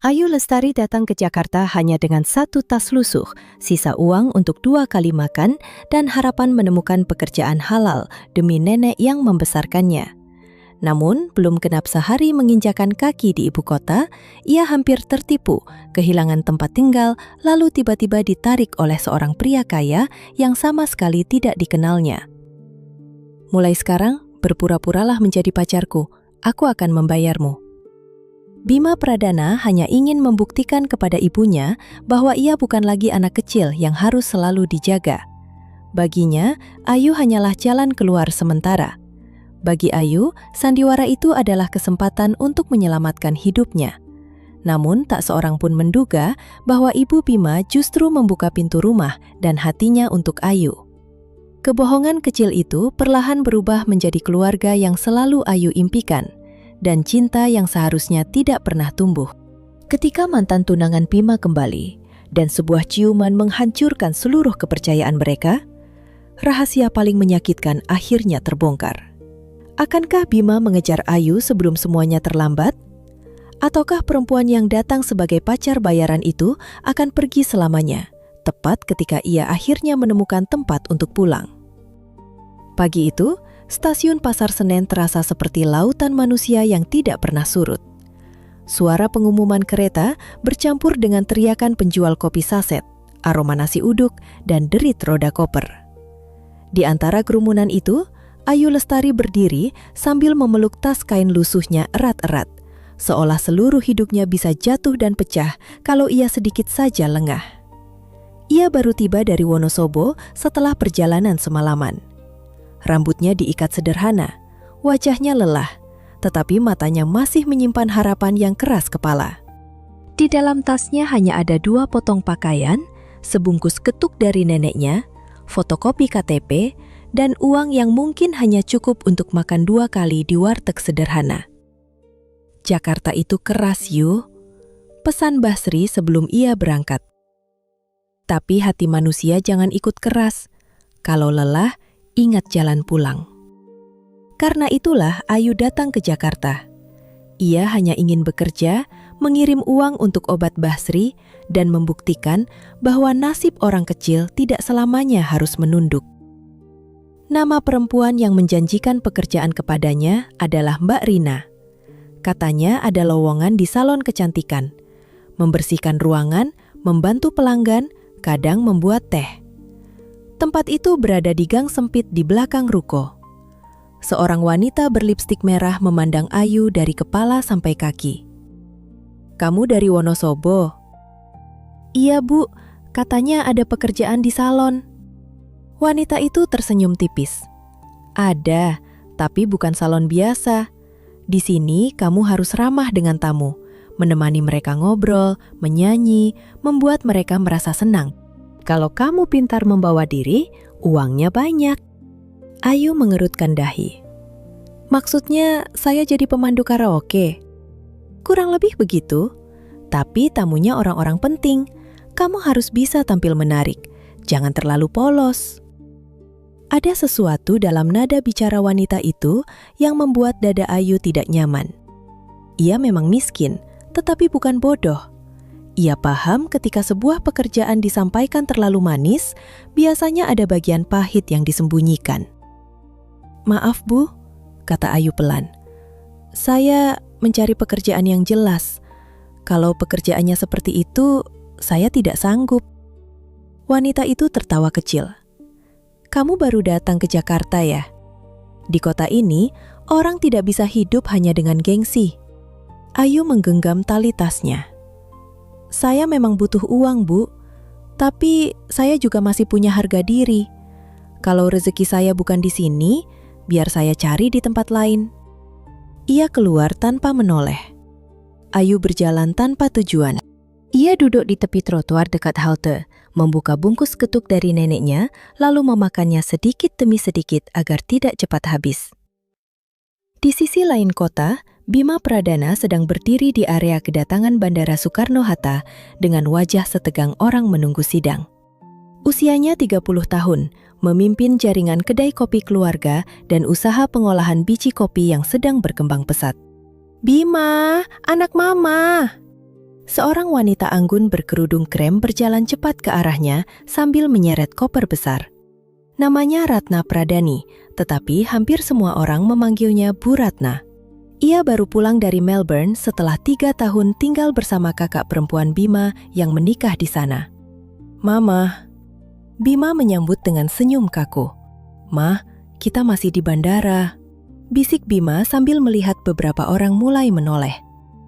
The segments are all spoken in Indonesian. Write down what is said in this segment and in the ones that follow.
Ayu Lestari datang ke Jakarta hanya dengan 1 tas lusuh, sisa uang untuk 2 kali makan, dan harapan menemukan pekerjaan halal demi nenek yang membesarkannya. Namun, belum genap sehari menginjakan kaki di ibu kota, ia hampir tertipu, kehilangan tempat tinggal, lalu tiba-tiba ditarik oleh seorang pria kaya yang sama sekali tidak dikenalnya. "Mulai sekarang, berpura-puralah menjadi pacarku, aku akan membayarmu." Bima Pradana hanya ingin membuktikan kepada ibunya bahwa ia bukan lagi anak kecil yang harus selalu dijaga. Baginya, Ayu hanyalah jalan keluar sementara. Bagi Ayu, sandiwara itu adalah kesempatan untuk menyelamatkan hidupnya. Namun, tak seorang pun menduga bahwa Ibu Bima justru membuka pintu rumah dan hatinya untuk Ayu. Kebohongan kecil itu perlahan berubah menjadi keluarga yang selalu Ayu impikan, dan cinta yang seharusnya tidak pernah tumbuh. Ketika mantan tunangan Bima kembali, dan sebuah ciuman menghancurkan seluruh kepercayaan mereka, rahasia paling menyakitkan akhirnya terbongkar. Akankah Bima mengejar Ayu sebelum semuanya terlambat? Ataukah perempuan yang datang sebagai pacar bayaran itu akan pergi selamanya, tepat ketika ia akhirnya menemukan tempat untuk pulang? Pagi itu, stasiun Pasar Senen terasa seperti lautan manusia yang tidak pernah surut. Suara pengumuman kereta bercampur dengan teriakan penjual kopi saset, aroma nasi uduk, dan derit roda koper. Di antara kerumunan itu, Ayu Lestari berdiri sambil memeluk tas kain lusuhnya erat-erat, seolah seluruh hidupnya bisa jatuh dan pecah kalau ia sedikit saja lengah. Ia baru tiba dari Wonosobo setelah perjalanan semalaman. Rambutnya diikat sederhana, wajahnya lelah, tetapi matanya masih menyimpan harapan yang keras kepala. Di dalam tasnya hanya ada 2 potong pakaian, sebungkus ketuk dari neneknya, fotokopi KTP, dan uang yang mungkin hanya cukup untuk makan 2 kali di warteg sederhana. "Jakarta itu keras, Yu," pesan Basri sebelum ia berangkat. "Tapi hati manusia jangan ikut keras. Kalau lelah, ingat jalan pulang." Karena itulah Ayu datang ke Jakarta. Ia hanya ingin bekerja, mengirim uang untuk obat Basri, dan membuktikan bahwa nasib orang kecil tidak selamanya harus menunduk. Nama perempuan yang menjanjikan pekerjaan kepadanya adalah Mbak Rina. Katanya ada lowongan di salon kecantikan, membersihkan ruangan, membantu pelanggan, kadang membuat teh. Tempat itu berada di gang sempit di belakang ruko. Seorang wanita berlipstik merah memandang Ayu dari kepala sampai kaki. "Kamu dari Wonosobo?" "Iya, Bu. Katanya ada pekerjaan di salon." Wanita itu tersenyum tipis. "Ada, tapi bukan salon biasa. Di sini kamu harus ramah dengan tamu, menemani mereka ngobrol, menyanyi, membuat mereka merasa senang. Kalau kamu pintar membawa diri, uangnya banyak." Ayu mengerutkan dahi. "Maksudnya saya jadi pemandu karaoke?" "Kurang lebih begitu. Tapi tamunya orang-orang penting. Kamu harus bisa tampil menarik. Jangan terlalu polos." Ada sesuatu dalam nada bicara wanita itu yang membuat dada Ayu tidak nyaman. Ia memang miskin, tetapi bukan bodoh. Ia paham ketika sebuah pekerjaan disampaikan terlalu manis, biasanya ada bagian pahit yang disembunyikan. "Maaf, Bu," kata Ayu pelan. "Saya mencari pekerjaan yang jelas. Kalau pekerjaannya seperti itu, saya tidak sanggup." Wanita itu tertawa kecil. "Kamu baru datang ke Jakarta ya? Di kota ini, orang tidak bisa hidup hanya dengan gengsi." Ayu menggenggam tali tasnya. "Saya memang butuh uang, Bu. Tapi saya juga masih punya harga diri. Kalau rezeki saya bukan di sini, biar saya cari di tempat lain." Ia keluar tanpa menoleh. Ayu berjalan tanpa tujuan. Ia duduk di tepi trotoar dekat halte, membuka bungkus ketuk dari neneknya, lalu memakannya sedikit demi sedikit agar tidak cepat habis. Di sisi lain kota, Bima Pradana sedang berdiri di area kedatangan Bandara Soekarno-Hatta dengan wajah setegang orang menunggu sidang. Usianya 30 tahun, memimpin jaringan kedai kopi keluarga dan usaha pengolahan biji kopi yang sedang berkembang pesat. "Bima, anak mama!" Seorang wanita anggun berkerudung krem berjalan cepat ke arahnya sambil menyeret koper besar. Namanya Ratna Pradani, tetapi hampir semua orang memanggilnya Bu Ratna. Ia baru pulang dari Melbourne setelah 3 tahun tinggal bersama kakak perempuan Bima yang menikah di sana. "Mama." Bima menyambut dengan senyum kaku. "Mah, kita masih di bandara," bisik Bima sambil melihat beberapa orang mulai menoleh.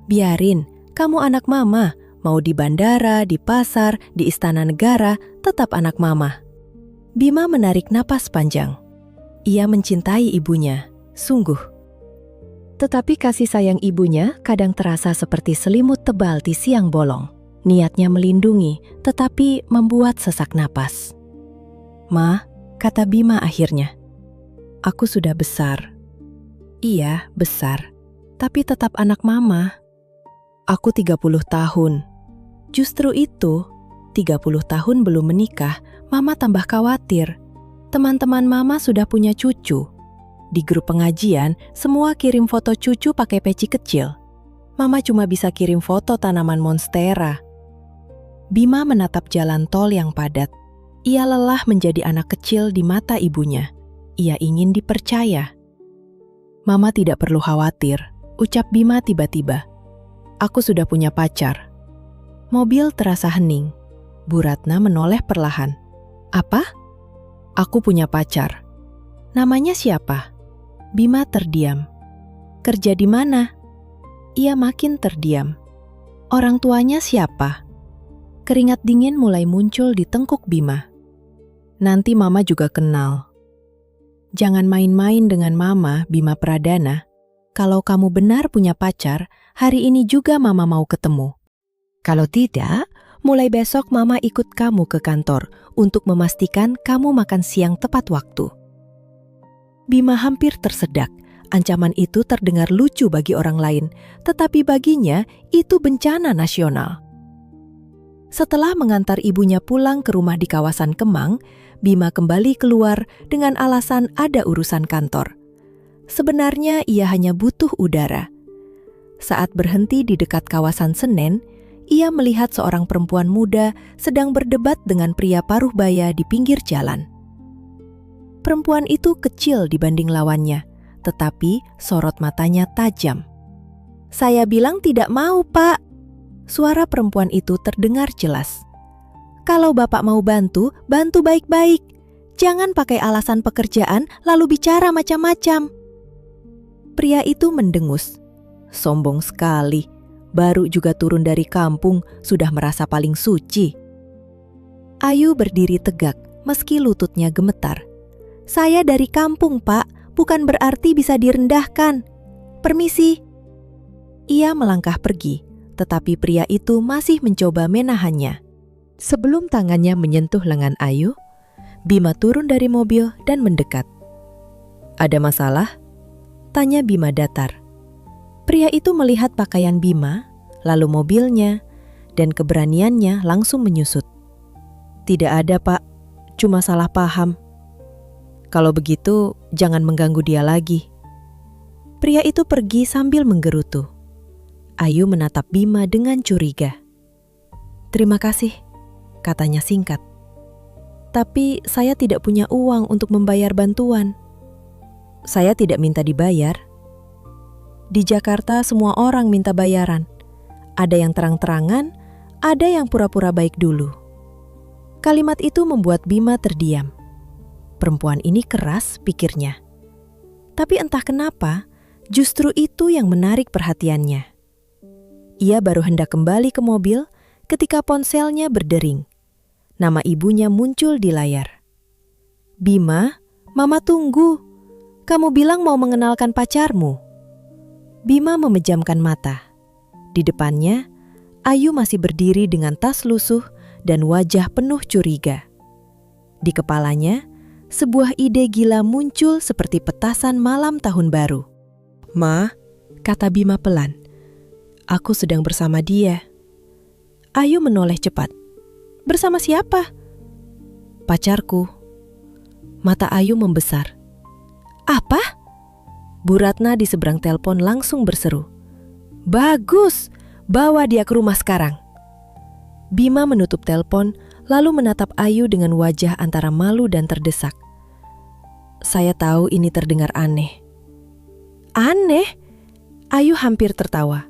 "Biarin, kamu anak mama, mau di bandara, di pasar, di istana negara, tetap anak mama." Bima menarik napas panjang. Ia mencintai ibunya, sungguh. Tetapi kasih sayang ibunya kadang terasa seperti selimut tebal di siang bolong. Niatnya melindungi, tetapi membuat sesak napas. "Ma," kata Bima akhirnya, "aku sudah besar." "Iya, besar, tapi tetap anak mama." "Aku 30 tahun. Justru itu, 30 tahun belum menikah, mama tambah khawatir. Teman-teman mama sudah punya cucu. Di grup pengajian, semua kirim foto cucu pakai peci kecil. Mama cuma bisa kirim foto tanaman monstera." Bima menatap jalan tol yang padat. Ia lelah menjadi anak kecil di mata ibunya. Ia ingin dipercaya. "Mama tidak perlu khawatir," ucap Bima tiba-tiba. "Aku sudah punya pacar." Mobil terasa hening. Bu Ratna menoleh perlahan. "Apa?" "Aku punya pacar." "Namanya siapa?" Bima terdiam. "Kerja di mana?" Ia makin terdiam. "Orang tuanya siapa?" Keringat dingin mulai muncul di tengkuk Bima. "Nanti mama juga kenal." "Jangan main-main dengan mama, Bima Pradana. Kalau kamu benar punya pacar, hari ini juga mama mau ketemu. Kalau tidak, mulai besok mama ikut kamu ke kantor untuk memastikan kamu makan siang tepat waktu." Bima hampir tersedak. Ancaman itu terdengar lucu bagi orang lain, tetapi baginya itu bencana nasional. Setelah mengantar ibunya pulang ke rumah di kawasan Kemang, Bima kembali keluar dengan alasan ada urusan kantor. Sebenarnya ia hanya butuh udara. Saat berhenti di dekat kawasan Senen, ia melihat seorang perempuan muda sedang berdebat dengan pria paruh baya di pinggir jalan. Perempuan itu kecil dibanding lawannya, tetapi sorot matanya tajam. "Saya bilang tidak mau, Pak." Suara perempuan itu terdengar jelas. "Kalau Bapak mau bantu, bantu baik-baik. Jangan pakai alasan pekerjaan lalu bicara macam-macam." Pria itu mendengus. Sombong sekali. Baru juga turun dari kampung, sudah merasa paling suci. Ayu berdiri tegak, meski lututnya gemetar. "Saya dari kampung, Pak, bukan berarti bisa direndahkan. Permisi." Ia melangkah pergi, tetapi pria itu masih mencoba menahannya. Sebelum tangannya menyentuh lengan Ayu, Bima turun dari mobil dan mendekat. "Ada masalah?" tanya Bima datar. Pria itu melihat pakaian Bima, lalu mobilnya, dan keberaniannya langsung menyusut. "Tidak ada, Pak. Cuma salah paham." "Kalau begitu, jangan mengganggu dia lagi." Pria itu pergi sambil menggerutu. Ayu menatap Bima dengan curiga. "Terima kasih," katanya singkat. "Tapi saya tidak punya uang untuk membayar bantuan." "Saya tidak minta dibayar." Di Jakarta semua orang minta bayaran. Ada yang terang-terangan, ada yang pura-pura baik dulu. Kalimat itu membuat Bima terdiam. Perempuan ini keras, pikirnya. Tapi entah kenapa, justru itu yang menarik perhatiannya. Ia baru hendak kembali ke mobil ketika ponselnya berdering. Nama ibunya muncul di layar. "Bima, Mama tunggu. Kamu bilang mau mengenalkan pacarmu." Bima memejamkan mata. Di depannya, Ayu masih berdiri dengan tas lusuh dan wajah penuh curiga. Di kepalanya, sebuah ide gila muncul seperti petasan malam tahun baru. "Ma," kata Bima pelan, "aku sedang bersama dia." Ayu menoleh cepat. "Bersama siapa?" "Pacarku." Mata Ayu membesar. "Apa?" Bu Ratna di seberang telepon langsung berseru. "Bagus, Bawa dia ke rumah sekarang. Bima menutup telepon, lalu menatap Ayu dengan wajah antara malu dan terdesak. Saya tahu ini terdengar aneh. Aneh? Ayu hampir tertawa.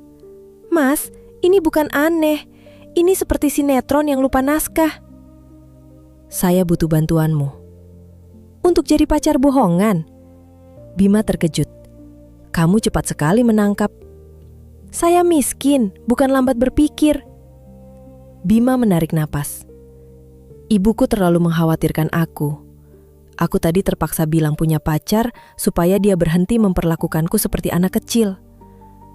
Mas, ini bukan aneh. Ini seperti sinetron yang lupa naskah. Saya butuh bantuanmu. Untuk jadi pacar bohongan? Bima terkejut. Kamu cepat sekali menangkap. Saya miskin, bukan lambat berpikir. Bima menarik napas. Ibuku terlalu mengkhawatirkan aku. Aku tadi terpaksa bilang punya pacar supaya dia berhenti memperlakukanku seperti anak kecil.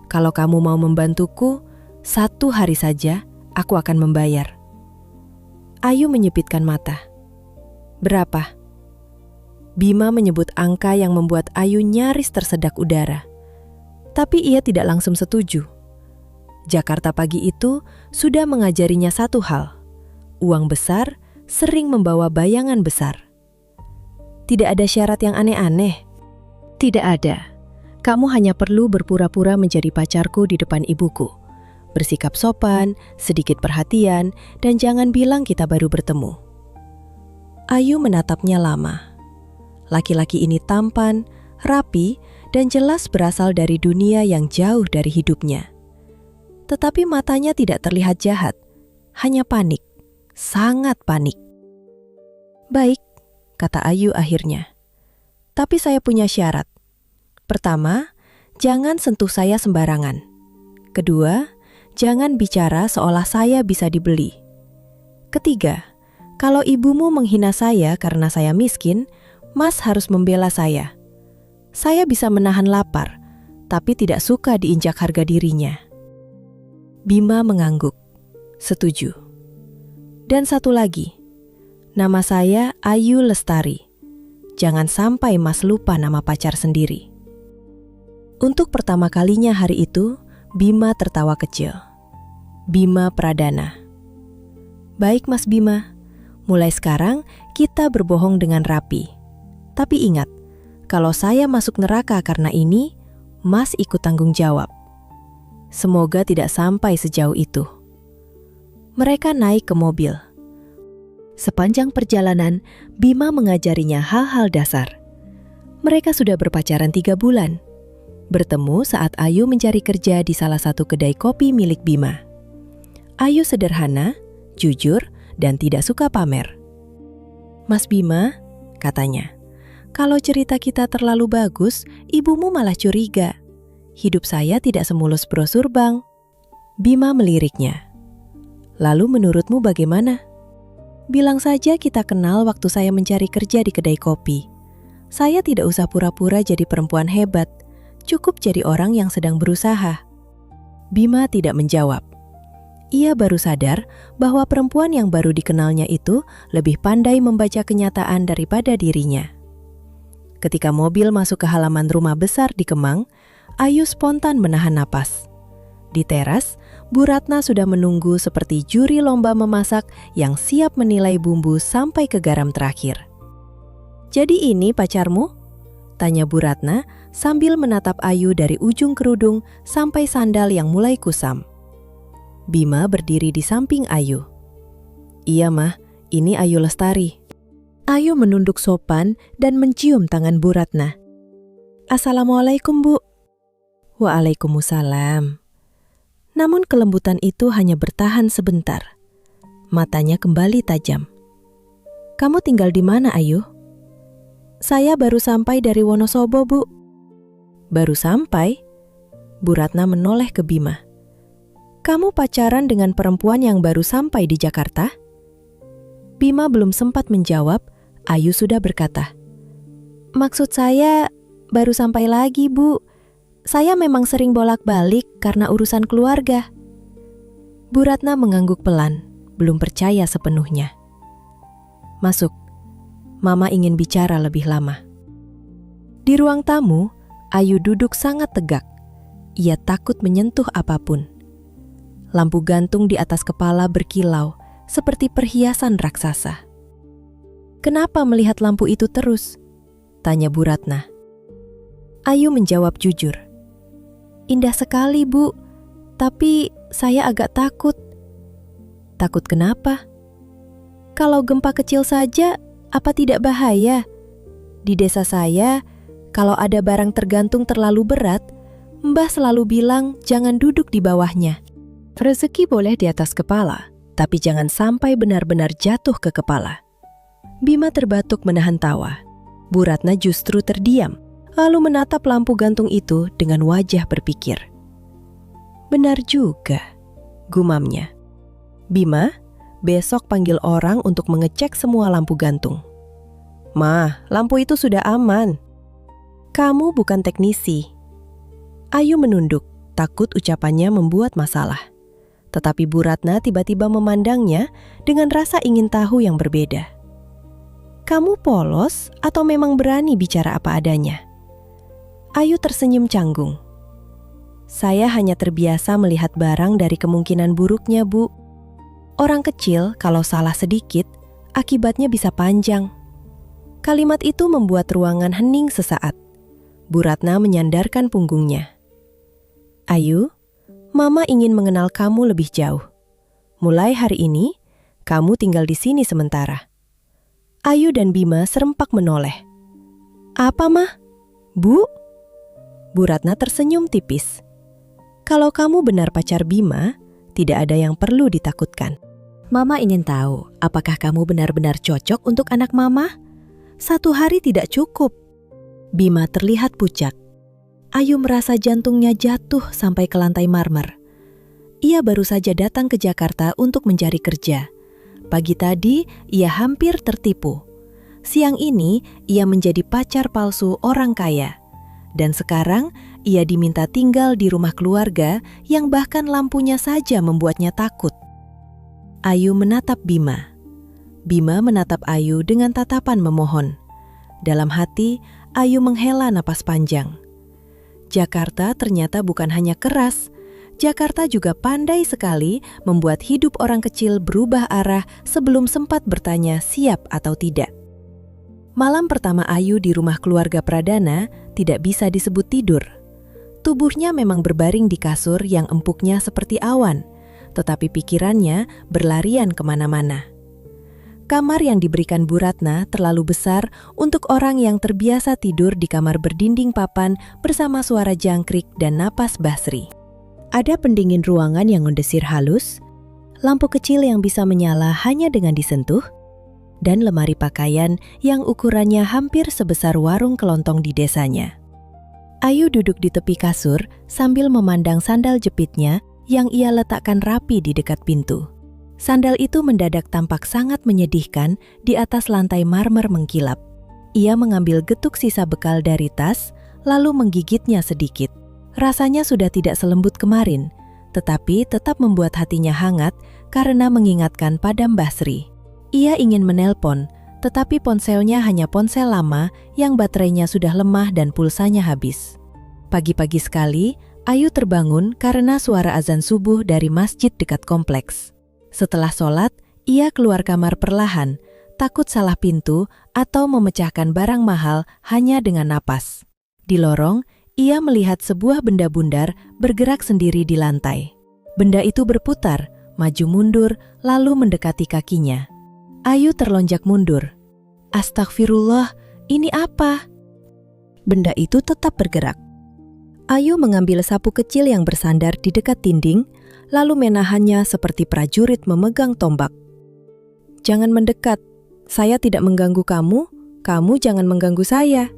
Kalau kamu mau membantuku, 1 hari saja aku akan membayar. Ayu menyipitkan mata. Berapa? Bima menyebut angka yang membuat Ayu nyaris tersedak udara. Tapi ia tidak langsung setuju. Jakarta Pagi itu sudah mengajarinya satu hal. Uang besar sering membawa bayangan besar. Tidak ada syarat yang aneh-aneh. Tidak ada. Kamu hanya perlu berpura-pura menjadi pacarku di depan ibuku. Bersikap sopan, sedikit perhatian, dan jangan bilang kita baru bertemu. Ayu menatapnya lama. Laki-laki ini tampan, rapi, dan jelas berasal dari dunia yang jauh dari hidupnya. Tetapi matanya tidak terlihat jahat, hanya panik, sangat panik. Baik, kata Ayu akhirnya. Tapi saya punya syarat. Pertama, jangan sentuh saya sembarangan. Kedua, jangan bicara seolah saya bisa dibeli. Ketiga, kalau ibumu menghina saya karena saya miskin, Mas harus membela saya. Saya bisa menahan lapar, tapi tidak suka diinjak harga dirinya. Bima mengangguk. Setuju. Dan satu lagi. Nama saya Ayu Lestari. Jangan sampai Mas lupa nama pacar sendiri. Untuk pertama kalinya hari itu, Bima tertawa kecil. Bima Pradana. Baik Mas Bima, mulai sekarang kita berbohong dengan rapi. Tapi ingat, kalau saya masuk neraka karena ini, Mas ikut tanggung jawab. Semoga tidak sampai sejauh itu. Mereka naik ke mobil. Sepanjang perjalanan, Bima mengajarinya hal-hal dasar. Mereka sudah berpacaran 3 bulan. Bertemu saat Ayu mencari kerja di salah satu kedai kopi milik Bima. Ayu sederhana, jujur, dan tidak suka pamer. Mas Bima, katanya, kalau cerita kita terlalu bagus, ibumu malah curiga. Hidup saya tidak semulus brosur bank. Bima meliriknya. Lalu menurutmu bagaimana? Bilang saja kita kenal waktu saya mencari kerja di kedai kopi. Saya tidak usah pura-pura jadi perempuan hebat. Cukup jadi orang yang sedang berusaha. Bima tidak menjawab. Ia baru sadar bahwa perempuan yang baru dikenalnya itu lebih pandai membaca kenyataan daripada dirinya. Ketika mobil masuk ke halaman rumah besar di Kemang, Ayu spontan menahan napas. Di teras, Bu Ratna sudah menunggu seperti juri lomba memasak yang siap menilai bumbu sampai ke garam terakhir. Jadi ini pacarmu? Tanya Bu Ratna sambil menatap Ayu dari ujung kerudung sampai sandal yang mulai kusam. Bima berdiri di samping Ayu. Iya mah, ini Ayu Lestari. Ayu menunduk sopan dan mencium tangan Bu Ratna. Assalamualaikum Bu. Waalaikumsalam. Namun kelembutan itu hanya bertahan sebentar. Matanya kembali tajam. Kamu tinggal di mana Ayu? Saya baru sampai dari Wonosobo Bu. Baru sampai? Bu Ratna menoleh ke Bima. Kamu pacaran dengan perempuan yang baru sampai di Jakarta? Bima belum sempat menjawab, Ayu sudah berkata, maksud saya baru sampai lagi Bu. Saya memang sering bolak-balik karena urusan keluarga. Bu Ratna mengangguk pelan, belum percaya sepenuhnya. Masuk, Mama ingin bicara lebih lama. Di ruang tamu, Ayu duduk sangat tegak. Ia takut menyentuh apapun. Lampu gantung di atas kepala berkilau seperti perhiasan raksasa. Kenapa melihat lampu itu terus? Tanya Bu Ratna. Ayu menjawab jujur. Indah sekali Bu, tapi Saya agak takut. Takut kenapa? Kalau gempa kecil saja, apa tidak bahaya? Di desa saya, kalau ada barang tergantung terlalu berat, Mbah selalu bilang jangan duduk di bawahnya. Rezeki boleh di atas kepala, tapi jangan sampai benar-benar jatuh ke kepala. Bima terbatuk menahan tawa. Bu Ratna justru terdiam, lalu menatap lampu gantung itu dengan wajah berpikir. Benar juga, gumamnya. Bima, besok panggil orang untuk mengecek semua lampu gantung. Ma, lampu itu sudah aman. Kamu bukan teknisi. Ayu menunduk, takut ucapannya membuat masalah. Tetapi Bu Ratna tiba-tiba memandangnya dengan rasa ingin tahu yang berbeda. Kamu polos atau memang berani bicara apa adanya? Ayu tersenyum canggung. Saya hanya terbiasa melihat barang dari kemungkinan buruknya, Bu. Orang kecil kalau salah sedikit, akibatnya bisa panjang. Kalimat itu membuat ruangan hening sesaat. Bu Ratna menyandarkan punggungnya. Ayu, Mama ingin mengenal kamu lebih jauh. Mulai hari ini, kamu tinggal di sini sementara. Ayu dan Bima serempak menoleh. Apa, Mah? Bu? Bu Ratna tersenyum tipis. Kalau kamu benar pacar Bima, tidak ada yang perlu ditakutkan. Mama ingin tahu, apakah kamu benar-benar cocok untuk anak Mama? 1 hari tidak cukup. Bima terlihat pucat. Ayu merasa jantungnya jatuh sampai ke lantai marmer. Ia baru saja datang ke Jakarta untuk mencari kerja. Pagi tadi, ia hampir tertipu. Siang ini, ia menjadi pacar palsu orang kaya. Dan sekarang, ia diminta tinggal di rumah keluarga yang bahkan lampunya saja membuatnya takut. Ayu menatap Bima. Bima menatap Ayu dengan tatapan memohon. Dalam hati, Ayu menghela napas panjang. Jakarta ternyata bukan hanya keras. Jakarta juga pandai sekali membuat hidup orang kecil berubah arah sebelum sempat bertanya siap atau tidak. Malam pertama Ayu di rumah keluarga Pradana tidak bisa disebut tidur. Tubuhnya memang berbaring di kasur yang empuknya seperti awan, tetapi pikirannya berlarian kemana-mana. Kamar yang diberikan Bu Ratna terlalu besar untuk orang yang terbiasa tidur di kamar berdinding papan bersama suara jangkrik dan napas Basri. Ada pendingin ruangan yang mendesir halus, lampu kecil yang bisa menyala hanya dengan disentuh, dan lemari pakaian yang ukurannya hampir sebesar warung kelontong di desanya. Ayu duduk di tepi kasur sambil memandang sandal jepitnya yang ia letakkan rapi di dekat pintu. Sandal itu mendadak tampak sangat menyedihkan di atas lantai marmer mengkilap. Ia mengambil getuk sisa bekal dari tas, lalu menggigitnya sedikit. Rasanya sudah tidak selembut kemarin, tetapi tetap membuat hatinya hangat karena mengingatkan pada Mbah Sri. Ia ingin menelpon, tetapi ponselnya hanya ponsel lama yang baterainya sudah lemah dan pulsanya habis. Pagi-pagi sekali, Ayu terbangun karena suara azan subuh dari masjid dekat kompleks. Setelah sholat, ia keluar kamar perlahan, takut salah pintu atau memecahkan barang mahal hanya dengan napas. Di lorong, ia melihat sebuah benda bundar bergerak sendiri di lantai. Benda itu berputar, maju mundur, lalu mendekati kakinya. Ayu terlonjak mundur. Astagfirullah, ini apa? Benda itu tetap bergerak. Ayu mengambil sapu kecil yang bersandar di dekat dinding, lalu menahannya seperti prajurit memegang tombak. Jangan mendekat, saya tidak mengganggu kamu, kamu jangan mengganggu saya.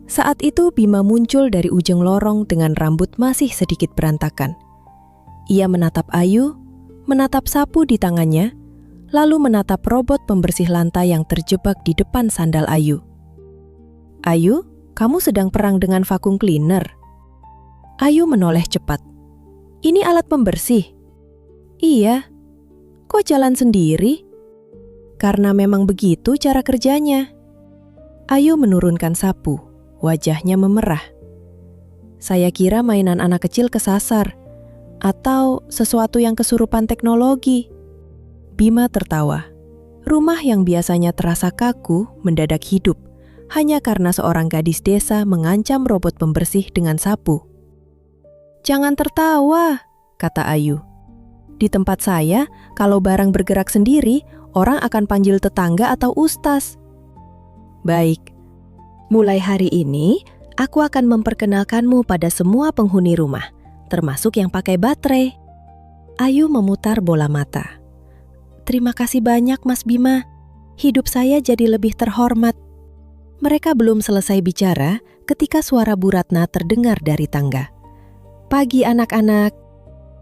Saat itu Bima muncul dari ujung lorong dengan rambut masih sedikit berantakan. Ia menatap Ayu, menatap sapu di tangannya, lalu menatap robot pembersih lantai yang terjebak di depan sandal Ayu. Ayu, kamu sedang perang dengan vacuum cleaner. Ayu menoleh cepat. Ini alat pembersih? Iya. Kok jalan sendiri? Karena memang begitu cara kerjanya. Ayu menurunkan sapu, wajahnya memerah. Saya kira mainan anak kecil kesasar, atau sesuatu yang kesurupan teknologi. Bima tertawa. Rumah yang biasanya terasa kaku mendadak hidup, hanya karena seorang gadis desa mengancam robot pembersih dengan sapu. Jangan tertawa, kata Ayu. Di tempat saya, kalau barang bergerak sendiri, orang akan panggil tetangga atau ustaz. Baik, mulai hari ini, aku akan memperkenalkanmu pada semua penghuni rumah, termasuk yang pakai baterai. Ayu memutar bola mata. Terima kasih banyak, Mas Bima. Hidup saya jadi lebih terhormat. Mereka belum selesai bicara ketika suara Bu Ratna terdengar dari tangga. Pagi anak-anak.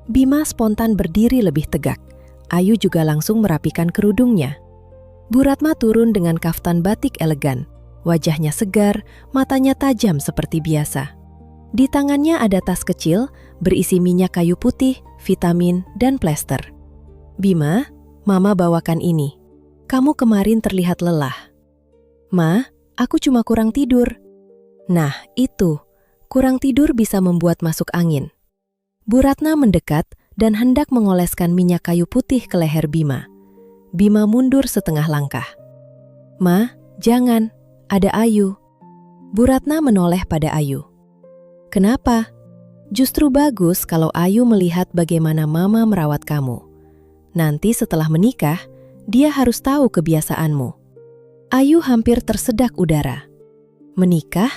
Bima spontan berdiri lebih tegak. Ayu juga langsung merapikan kerudungnya. Bu Ratna turun dengan kaftan batik elegan. Wajahnya segar, matanya tajam seperti biasa. Di tangannya ada tas kecil berisi minyak kayu putih, vitamin, dan plester. Bima, Mama bawakan ini. Kamu kemarin terlihat lelah. Ma, aku cuma kurang tidur. Nah, itu. Kurang tidur bisa membuat masuk angin. Bu Ratna mendekat dan hendak mengoleskan minyak kayu putih ke leher Bima. Bima mundur setengah langkah. Ma, jangan. Ada Ayu. Bu Ratna menoleh pada Ayu. Kenapa? Justru bagus kalau Ayu melihat bagaimana Mama merawat kamu. Nanti setelah menikah, dia harus tahu kebiasaanmu. Ayu hampir tersedak udara. Menikah?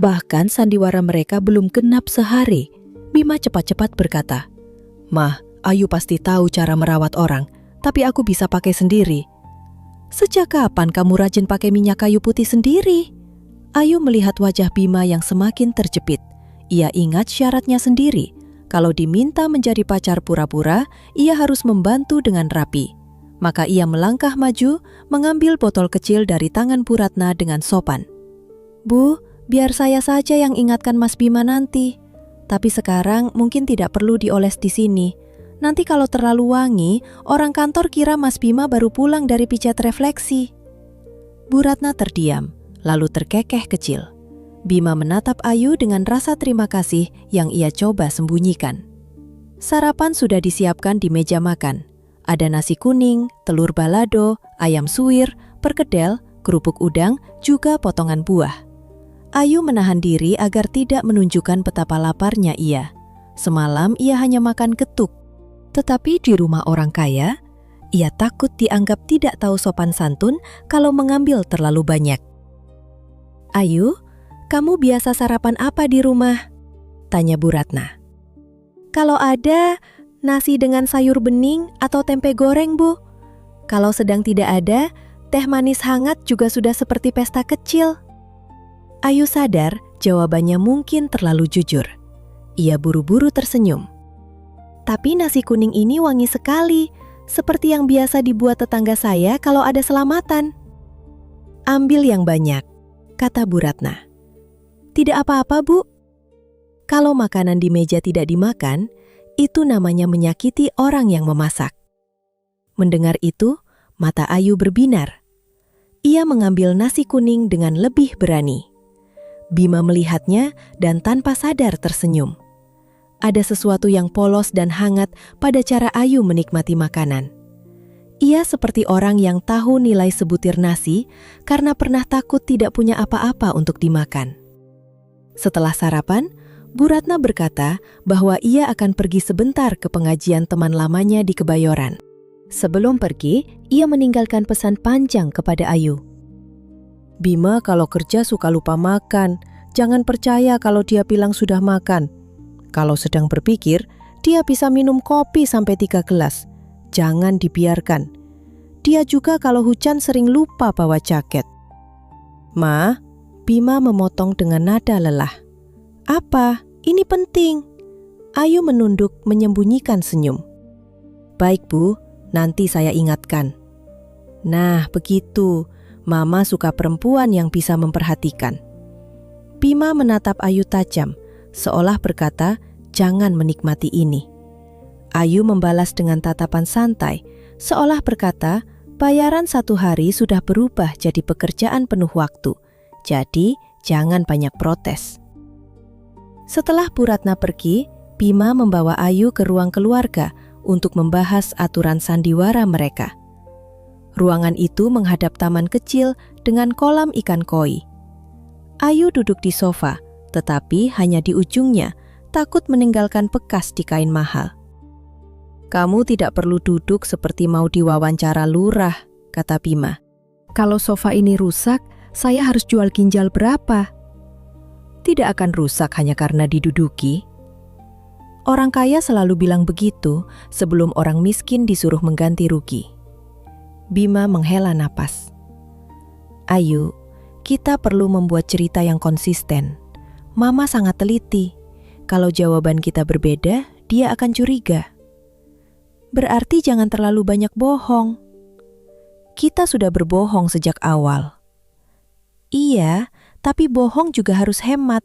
Bahkan sandiwara mereka belum genap sehari. Bima cepat-cepat berkata, "Mah, Ayu pasti tahu cara merawat orang, tapi aku bisa pakai sendiri." Sejak kapan kamu rajin pakai minyak kayu putih sendiri? Ayu melihat wajah Bima yang semakin terjepit. Ia ingat syaratnya sendiri. Kalau diminta menjadi pacar pura-pura, ia harus membantu dengan rapi. Maka ia melangkah maju, mengambil botol kecil dari tangan Bu Ratna dengan sopan. Bu, biar saya saja yang ingatkan Mas Bima nanti. Tapi sekarang mungkin tidak perlu dioles di sini. Nanti kalau terlalu wangi, orang kantor kira Mas Bima baru pulang dari pijat refleksi. Bu Ratna terdiam, lalu terkekeh kecil. Bima menatap Ayu dengan rasa terima kasih yang ia coba sembunyikan. Sarapan sudah disiapkan di meja makan. Ada nasi kuning, telur balado, ayam suwir, perkedel, kerupuk udang, juga potongan buah. Ayu menahan diri agar tidak menunjukkan betapa laparnya ia. Semalam ia hanya makan ketuk. Tetapi di rumah orang kaya, ia takut dianggap tidak tahu sopan santun kalau mengambil terlalu banyak. Ayu, kamu biasa sarapan apa di rumah? Tanya Bu Ratna. Kalau ada, nasi dengan sayur bening atau tempe goreng, Bu. Kalau sedang tidak ada, teh manis hangat juga sudah seperti pesta kecil. Ayu sadar jawabannya mungkin terlalu jujur. Ia buru-buru tersenyum. Tapi nasi kuning ini wangi sekali, seperti yang biasa dibuat tetangga saya kalau ada selamatan. Ambil yang banyak, kata Bu Ratna. Tidak apa-apa, Bu. Kalau makanan di meja tidak dimakan, itu namanya menyakiti orang yang memasak. Mendengar itu, mata Ayu berbinar. Ia mengambil nasi kuning dengan lebih berani. Bima melihatnya dan tanpa sadar tersenyum. Ada sesuatu yang polos dan hangat pada cara Ayu menikmati makanan. Ia seperti orang yang tahu nilai sebutir nasi karena pernah takut tidak punya apa-apa untuk dimakan. Setelah sarapan, Bu Ratna berkata bahwa ia akan pergi sebentar ke pengajian teman lamanya di Kebayoran. Sebelum pergi, ia meninggalkan pesan panjang kepada Ayu. Bima kalau kerja suka lupa makan. Jangan percaya kalau dia bilang sudah makan. Kalau sedang berpikir, dia bisa minum kopi sampai 3 gelas. Jangan dibiarkan. Dia juga kalau hujan sering lupa bawa jaket. Ma, Bima memotong dengan nada lelah. Apa? Ini penting. Ayu menunduk menyembunyikan senyum. Baik, Bu, nanti saya ingatkan. Nah, begitu. Mama suka perempuan yang bisa memperhatikan. Bima menatap Ayu tajam, seolah berkata, jangan menikmati ini. Ayu membalas dengan tatapan santai, seolah berkata, bayaran 1 hari sudah berubah jadi pekerjaan penuh waktu, jadi jangan banyak protes. Setelah Bu Ratna pergi, Bima membawa Ayu ke ruang keluarga untuk membahas aturan sandiwara mereka. Ruangan itu menghadap taman kecil dengan kolam ikan koi. Ayu duduk di sofa, tetapi hanya di ujungnya, takut meninggalkan bekas di kain mahal. "Kamu tidak perlu duduk seperti mau diwawancara lurah," kata Bima. "Kalau sofa ini rusak, saya harus jual ginjal berapa?" "Tidak akan rusak hanya karena diduduki." Orang kaya selalu bilang begitu sebelum orang miskin disuruh mengganti rugi. Bima menghela napas. "Ayu, kita perlu membuat cerita yang konsisten. Mama sangat teliti. Kalau jawaban kita berbeda, dia akan curiga." "Berarti jangan terlalu banyak bohong." "Kita sudah berbohong sejak awal." "Iya, tapi bohong juga harus hemat.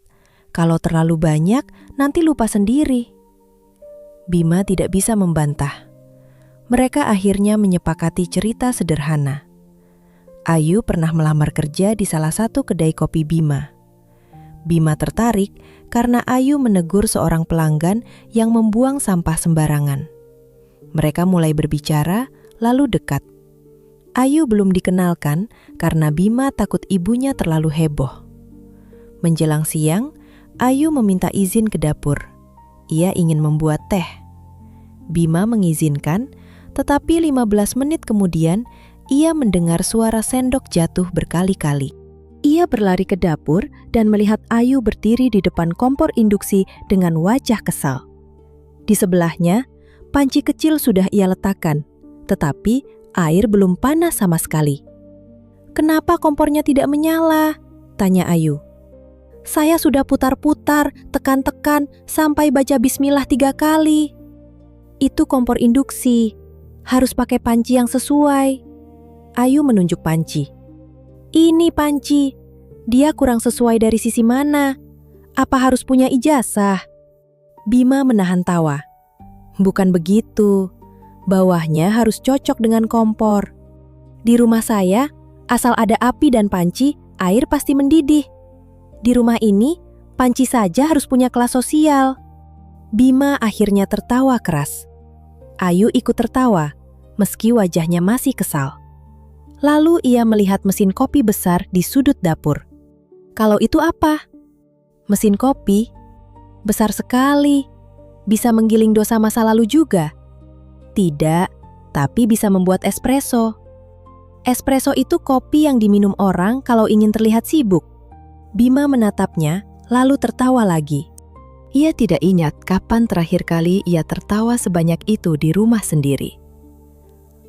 Kalau terlalu banyak, nanti lupa sendiri." Bima tidak bisa membantah. Mereka akhirnya menyepakati cerita sederhana. Ayu pernah melamar kerja di salah satu kedai kopi Bima. Bima tertarik karena Ayu menegur seorang pelanggan yang membuang sampah sembarangan. Mereka mulai berbicara, lalu dekat. Ayu belum dikenalkan karena Bima takut ibunya terlalu heboh. Menjelang siang, Ayu meminta izin ke dapur. Ia ingin membuat teh. Bima mengizinkan, tetapi 15 menit kemudian ia mendengar suara sendok jatuh berkali-kali. Ia berlari ke dapur dan melihat Ayu berdiri di depan kompor induksi dengan wajah kesal. Di sebelahnya, panci kecil sudah ia letakkan, tetapi air belum panas sama sekali. "Kenapa kompornya tidak menyala?" tanya Ayu. "Saya sudah putar-putar, tekan-tekan, sampai baca bismillah 3 kali. Itu kompor induksi, harus pakai panci yang sesuai." Ayu menunjuk panci. "Ini panci, dia kurang sesuai dari sisi mana? Apa harus punya ijazah?" Bima menahan tawa. "Bukan begitu, bawahnya harus cocok dengan kompor. Di rumah saya, asal ada api dan panci, air pasti mendidih. Di rumah ini, panci saja harus punya kelas sosial." Bima akhirnya tertawa keras. Ayu ikut tertawa, meski wajahnya masih kesal. Lalu ia melihat mesin kopi besar di sudut dapur. "Kalau itu apa?" "Mesin kopi? Besar sekali. Bisa menggiling dosa masa lalu juga." "Tidak, tapi bisa membuat espresso." "Espresso itu kopi yang diminum orang kalau ingin terlihat sibuk." Bima menatapnya, lalu tertawa lagi. Ia tidak ingat kapan terakhir kali ia tertawa sebanyak itu di rumah sendiri.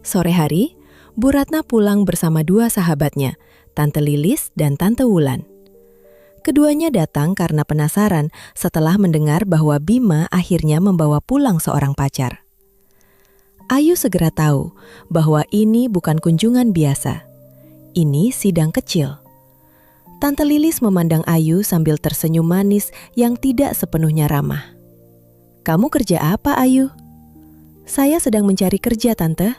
Sore hari, Bu Ratna pulang bersama 2 sahabatnya, Tante Lilis dan Tante Wulan. Keduanya datang karena penasaran setelah mendengar bahwa Bima akhirnya membawa pulang seorang pacar. Ayu segera tahu bahwa ini bukan kunjungan biasa. Ini sidang kecil. Tante Lilis memandang Ayu sambil tersenyum manis yang tidak sepenuhnya ramah. "Kamu kerja apa, Ayu?" "Saya sedang mencari kerja, Tante."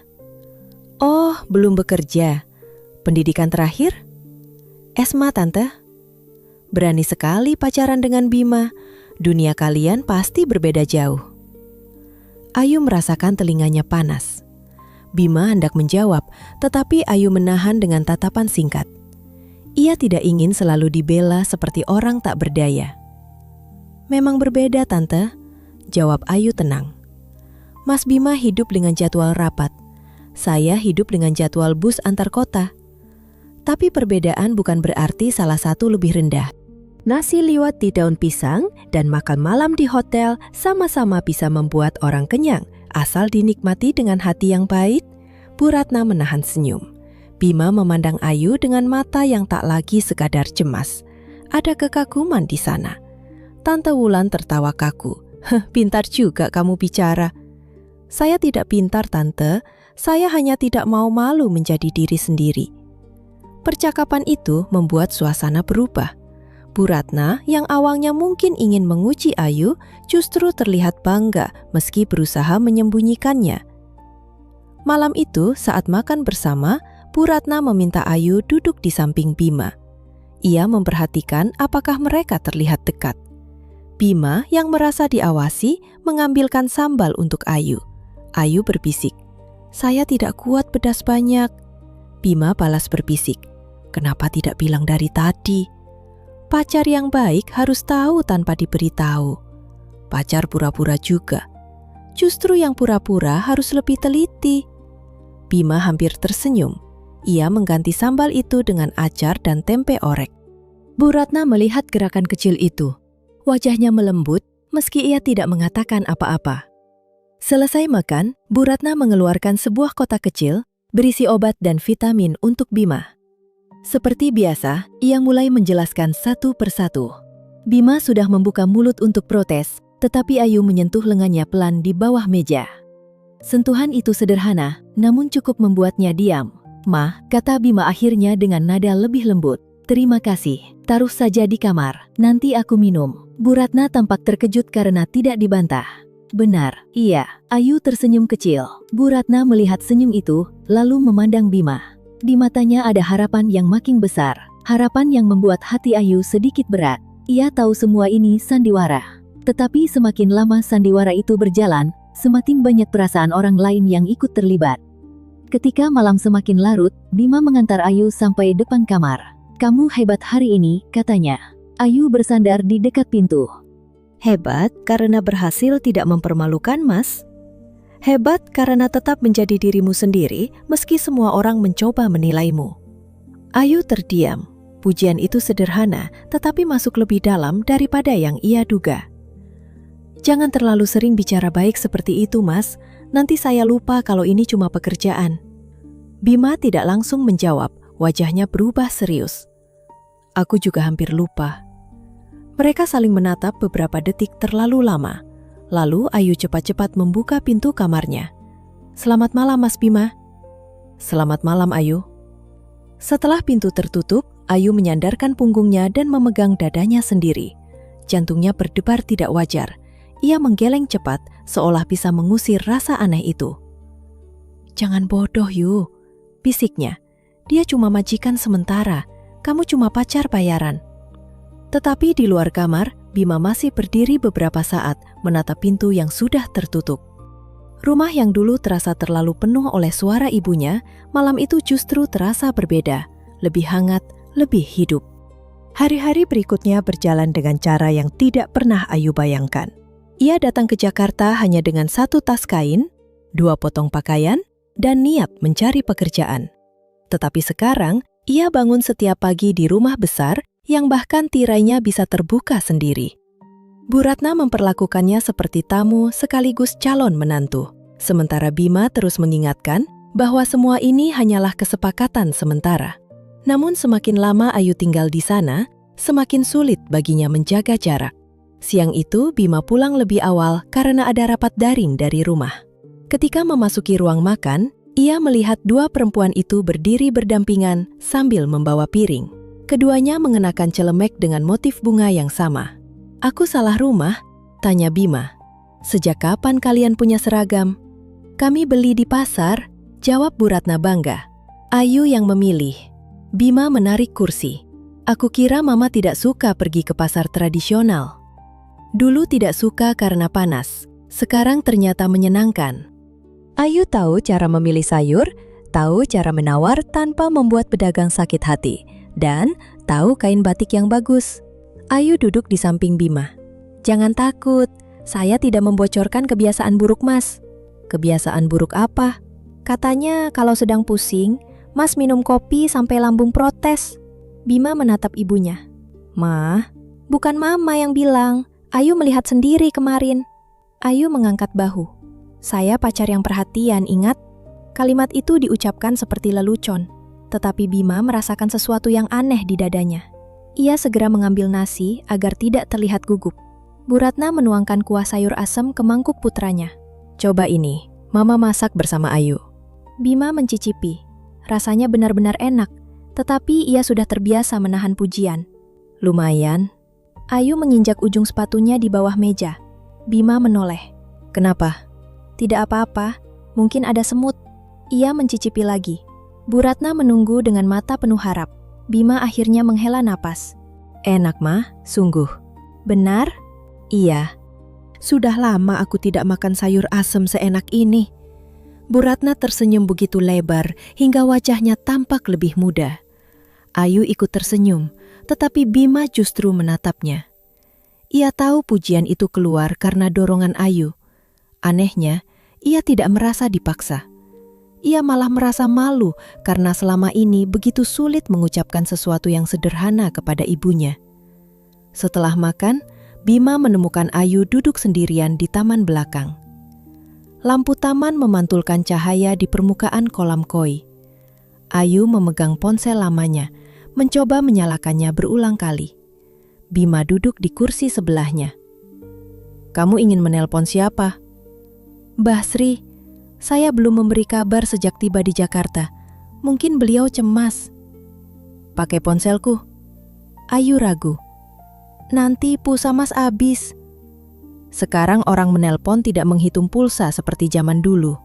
"Oh, belum bekerja. Pendidikan terakhir?" "SMA, Tante." "Berani sekali pacaran dengan Bima. Dunia kalian pasti berbeda jauh." Ayu merasakan telinganya panas. Bima hendak menjawab, tetapi Ayu menahan dengan tatapan singkat. Ia tidak ingin selalu dibela seperti orang tak berdaya. "Memang berbeda, Tante," jawab Ayu tenang. "Mas Bima hidup dengan jadwal rapat. Saya hidup dengan jadwal bus antar kota. Tapi perbedaan bukan berarti salah satu lebih rendah. Nasi liwet di daun pisang dan makan malam di hotel sama-sama bisa membuat orang kenyang, asal dinikmati dengan hati yang baik." Bu Ratna menahan senyum. Bima memandang Ayu dengan mata yang tak lagi sekadar cemas. Ada kekaguman di sana. Tante Wulan tertawa kaku. "Pintar juga kamu bicara." "Saya tidak pintar, Tante. Saya hanya tidak mau malu menjadi diri sendiri." Percakapan itu membuat suasana berubah. Bu Ratna yang awalnya mungkin ingin menguji Ayu justru terlihat bangga meski berusaha menyembunyikannya. Malam itu saat makan bersama, Bu Ratna meminta Ayu duduk di samping Bima. Ia memperhatikan apakah mereka terlihat dekat. Bima yang merasa diawasi mengambilkan sambal untuk Ayu. Ayu berbisik, "Saya tidak kuat pedas banyak." Bima balas berbisik, "Kenapa tidak bilang dari tadi?" Pacar yang baik harus tahu tanpa diberitahu. pacar pura-pura juga. Justru yang pura-pura harus lebih teliti. Bima hampir tersenyum. Ia mengganti sambal itu dengan acar dan tempe orek. Bu Ratna melihat gerakan kecil itu. Wajahnya melembut meski ia tidak mengatakan apa-apa. Selesai makan, Bu Ratna mengeluarkan sebuah kotak kecil berisi obat dan vitamin untuk Bima. Seperti biasa, ia mulai menjelaskan satu persatu. Bima sudah membuka mulut untuk protes, tetapi Ayu menyentuh lengannya pelan di bawah meja. Sentuhan itu sederhana, namun cukup membuatnya diam. "Ma," kata Bima akhirnya dengan nada lebih lembut. "Terima kasih, taruh saja di kamar, nanti aku minum." Bu Ratna tampak terkejut karena tidak dibantah. "Benar, iya." Ayu tersenyum kecil. Bu Ratna melihat senyum itu, lalu memandang Bima. Di matanya ada harapan yang makin besar, harapan yang membuat hati Ayu sedikit berat. Ia tahu semua ini sandiwara. Tetapi semakin lama sandiwara itu berjalan, semakin banyak perasaan orang lain yang ikut terlibat. Ketika malam semakin larut, Bima mengantar Ayu sampai depan kamar. "Kamu hebat hari ini," katanya. Ayu bersandar di dekat pintu. "Hebat karena berhasil tidak mempermalukan, Mas. Hebat karena tetap menjadi dirimu sendiri meski semua orang mencoba menilaimu." Ayu terdiam. Pujian itu sederhana, tetapi masuk lebih dalam daripada yang ia duga. "Jangan terlalu sering bicara baik seperti itu, Mas. Nanti saya lupa kalau ini cuma pekerjaan." Bima tidak langsung menjawab, wajahnya berubah serius. "Aku juga hampir lupa." Mereka saling menatap beberapa detik terlalu lama. Lalu Ayu cepat-cepat membuka pintu kamarnya. "Selamat malam, Mas Bima." "Selamat malam, Ayu." Setelah pintu tertutup, Ayu menyandarkan punggungnya dan memegang dadanya sendiri. Jantungnya berdebar tidak wajar. Ia menggeleng cepat, seolah bisa mengusir rasa aneh itu. "Jangan bodoh, Yu," bisiknya. "Dia cuma majikan sementara. Kamu cuma pacar bayaran." Tetapi di luar kamar, Bima masih berdiri beberapa saat menatap pintu yang sudah tertutup. Rumah yang dulu terasa terlalu penuh oleh suara ibunya, malam itu justru terasa berbeda, lebih hangat, lebih hidup. Hari-hari berikutnya berjalan dengan cara yang tidak pernah Ayu bayangkan. Ia datang ke Jakarta hanya dengan 1 tas kain, 2 potong pakaian, dan niat mencari pekerjaan. Tetapi sekarang, ia bangun setiap pagi di rumah besar yang bahkan tirainya bisa terbuka sendiri. Bu Ratna memperlakukannya seperti tamu sekaligus calon menantu. Sementara Bima terus mengingatkan bahwa semua ini hanyalah kesepakatan sementara. Namun semakin lama Ayu tinggal di sana, semakin sulit baginya menjaga jarak. Siang itu Bima pulang lebih awal karena ada rapat daring dari rumah. Ketika memasuki ruang makan, ia melihat 2 perempuan itu berdiri berdampingan sambil membawa piring. Keduanya mengenakan celemek dengan motif bunga yang sama. "Aku salah rumah?" tanya Bima. "Sejak kapan kalian punya seragam?" "Kami beli di pasar," jawab Bu Ratna bangga. Ayu yang memilih. Bima menarik kursi. "Aku kira Mama tidak suka pergi ke pasar tradisional." "Dulu tidak suka karena panas. Sekarang ternyata menyenangkan." Ayu tahu cara memilih sayur, tahu cara menawar tanpa membuat pedagang sakit hati, dan tahu kain batik yang bagus. Ayu duduk di samping Bima. "Jangan takut, saya tidak membocorkan kebiasaan buruk Mas." "Kebiasaan buruk apa?" "Katanya kalau sedang pusing, Mas minum kopi sampai lambung protes." Bima menatap ibunya. "Ma, bukan Mama yang bilang. Ayu melihat sendiri kemarin." Ayu mengangkat bahu. "Saya pacar yang perhatian, ingat?" Kalimat itu diucapkan seperti lelucon. Tetapi Bima merasakan sesuatu yang aneh di dadanya. Ia segera mengambil nasi agar tidak terlihat gugup. Bu Ratna menuangkan kuah sayur asam ke mangkuk putranya. "Coba ini, Mama masak bersama Ayu." Bima mencicipi. Rasanya benar-benar enak, tetapi ia sudah terbiasa menahan pujian. "Lumayan." Ayu menginjak ujung sepatunya di bawah meja. Bima menoleh. "Kenapa?" "Tidak apa-apa, mungkin ada semut." Ia mencicipi lagi. Bu Ratna menunggu dengan mata penuh harap. Bima akhirnya menghela napas. "Enak, Ma, sungguh." "Benar?" "Iya." "Sudah lama aku tidak makan sayur asem seenak ini." Bu Ratna tersenyum begitu lebar hingga wajahnya tampak lebih muda. Ayu ikut tersenyum, tetapi Bima justru menatapnya. Ia tahu pujian itu keluar karena dorongan Ayu. Anehnya, ia tidak merasa dipaksa. Ia malah merasa malu karena selama ini begitu sulit mengucapkan sesuatu yang sederhana kepada ibunya. Setelah makan, Bima menemukan Ayu duduk sendirian di taman belakang. Lampu taman memantulkan cahaya di permukaan kolam koi. Ayu memegang ponsel lamanya, mencoba menyalakannya berulang kali. Bima duduk di kursi sebelahnya. "Kamu ingin menelpon siapa?" "Mbah Sri, saya belum memberi kabar sejak tiba di Jakarta. Mungkin beliau cemas." "Pakai ponselku." Ayu ragu. "Nanti pulsa Mas habis." Sekarang orang menelpon tidak menghitung pulsa seperti zaman dulu.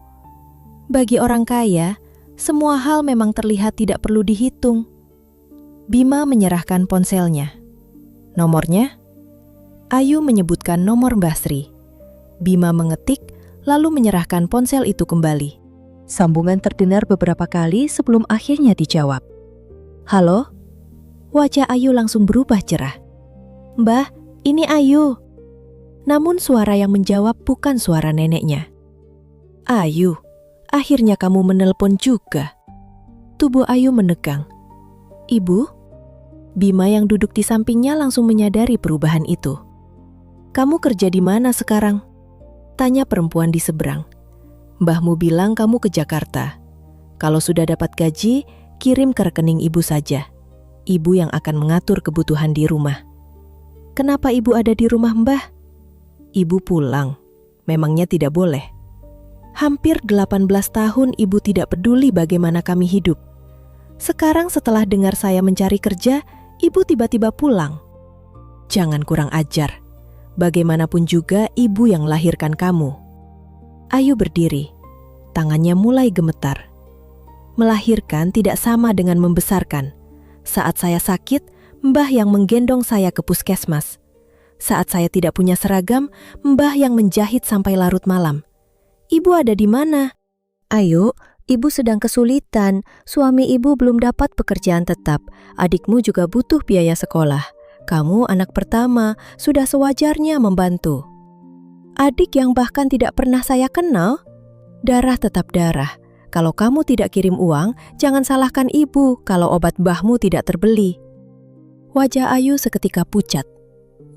Bagi orang kaya, semua hal memang terlihat tidak perlu dihitung. Bima menyerahkan ponselnya. "Nomornya?" Ayu menyebutkan nomor Mbah Sri. Bima mengetik, lalu menyerahkan ponsel itu kembali. Sambungan terdengar beberapa kali sebelum akhirnya dijawab. "Halo?" Wajah Ayu langsung berubah cerah. "Mbah, ini Ayu." Namun suara yang menjawab bukan suara neneknya. "Ayu, akhirnya kamu menelpon juga." Tubuh Ayu menegang. "Ibu?" Bima yang duduk di sampingnya langsung menyadari perubahan itu. "Kamu kerja di mana sekarang?" tanya perempuan di seberang. "Mbahmu bilang kamu ke Jakarta. Kalau sudah dapat gaji, kirim ke rekening ibu saja. Ibu yang akan mengatur kebutuhan di rumah." "Kenapa ibu ada di rumah Mbah?" "Ibu pulang. Memangnya tidak boleh?" "Hampir 18 tahun ibu tidak peduli bagaimana kami hidup. Sekarang setelah dengar saya mencari kerja, ibu tiba-tiba pulang." "Jangan kurang ajar. Bagaimanapun juga ibu yang melahirkan kamu." Ayu berdiri. Tangannya mulai gemetar. "Melahirkan tidak sama dengan membesarkan. Saat saya sakit, Mbah yang menggendong saya ke puskesmas. Saat saya tidak punya seragam, Mbah yang menjahit sampai larut malam. Ibu ada di mana?" "Ayu, ibu sedang kesulitan. Suami ibu belum dapat pekerjaan tetap. Adikmu juga butuh biaya sekolah. Kamu anak pertama, sudah sewajarnya membantu." "Adik yang bahkan tidak pernah saya kenal?" "Darah tetap darah. Kalau kamu tidak kirim uang, jangan salahkan ibu kalau obat mbahmu tidak terbeli." Wajah Ayu seketika pucat.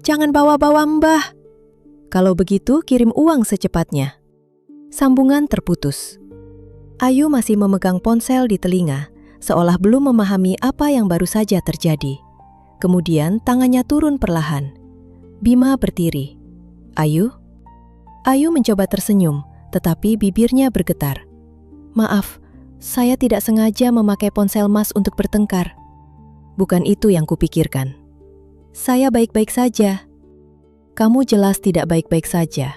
"Jangan bawa-bawa Mbah." "Kalau begitu, kirim uang secepatnya." Sambungan terputus. Ayu masih memegang ponsel di telinga, seolah belum memahami apa yang baru saja terjadi. Kemudian tangannya turun perlahan. Bima berdiri. "Ayu?" Ayu mencoba tersenyum, tetapi bibirnya bergetar. "Maaf, saya tidak sengaja memakai ponsel Mas untuk bertengkar." "Bukan itu yang kupikirkan." "Saya baik-baik saja." "Kamu jelas tidak baik-baik saja."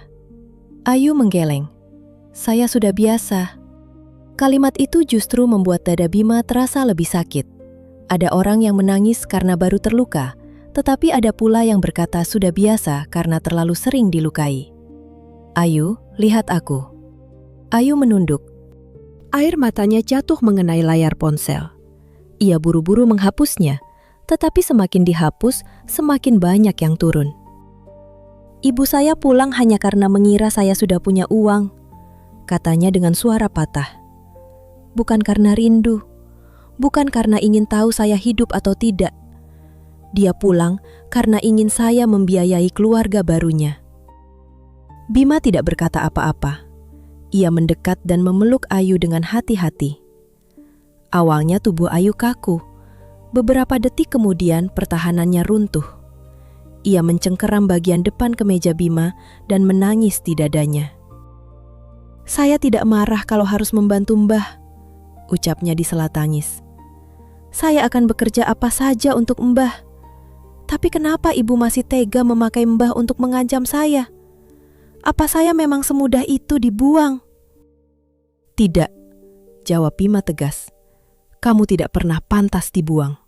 Ayu menggeleng. "Saya sudah biasa." Kalimat itu justru membuat dada Bima terasa lebih sakit. Ada orang yang menangis karena baru terluka, tetapi ada pula yang berkata sudah biasa karena terlalu sering dilukai. "Ayu, lihat aku." Ayu menunduk. Air matanya jatuh mengenai layar ponsel. Ia buru-buru menghapusnya, tetapi semakin dihapus, semakin banyak yang turun. "Ibu saya pulang hanya karena mengira saya sudah punya uang," katanya dengan suara patah. "Bukan karena rindu, bukan karena ingin tahu saya hidup atau tidak. Dia pulang karena ingin saya membiayai keluarga barunya." Bima tidak berkata apa-apa. Ia mendekat dan memeluk Ayu dengan hati-hati. Awalnya tubuh Ayu kaku. Beberapa detik kemudian pertahanannya runtuh. Ia mencengkeram bagian depan kemeja Bima dan menangis di dadanya. "Saya tidak marah kalau harus membantu Mbah," ucapnya di sela tangis. "Saya akan bekerja apa saja untuk Mbah. Tapi kenapa ibu masih tega memakai Mbah untuk mengancam saya? Apa saya memang semudah itu dibuang?" "Tidak," jawab Bima tegas. "Kamu tidak pernah pantas dibuang."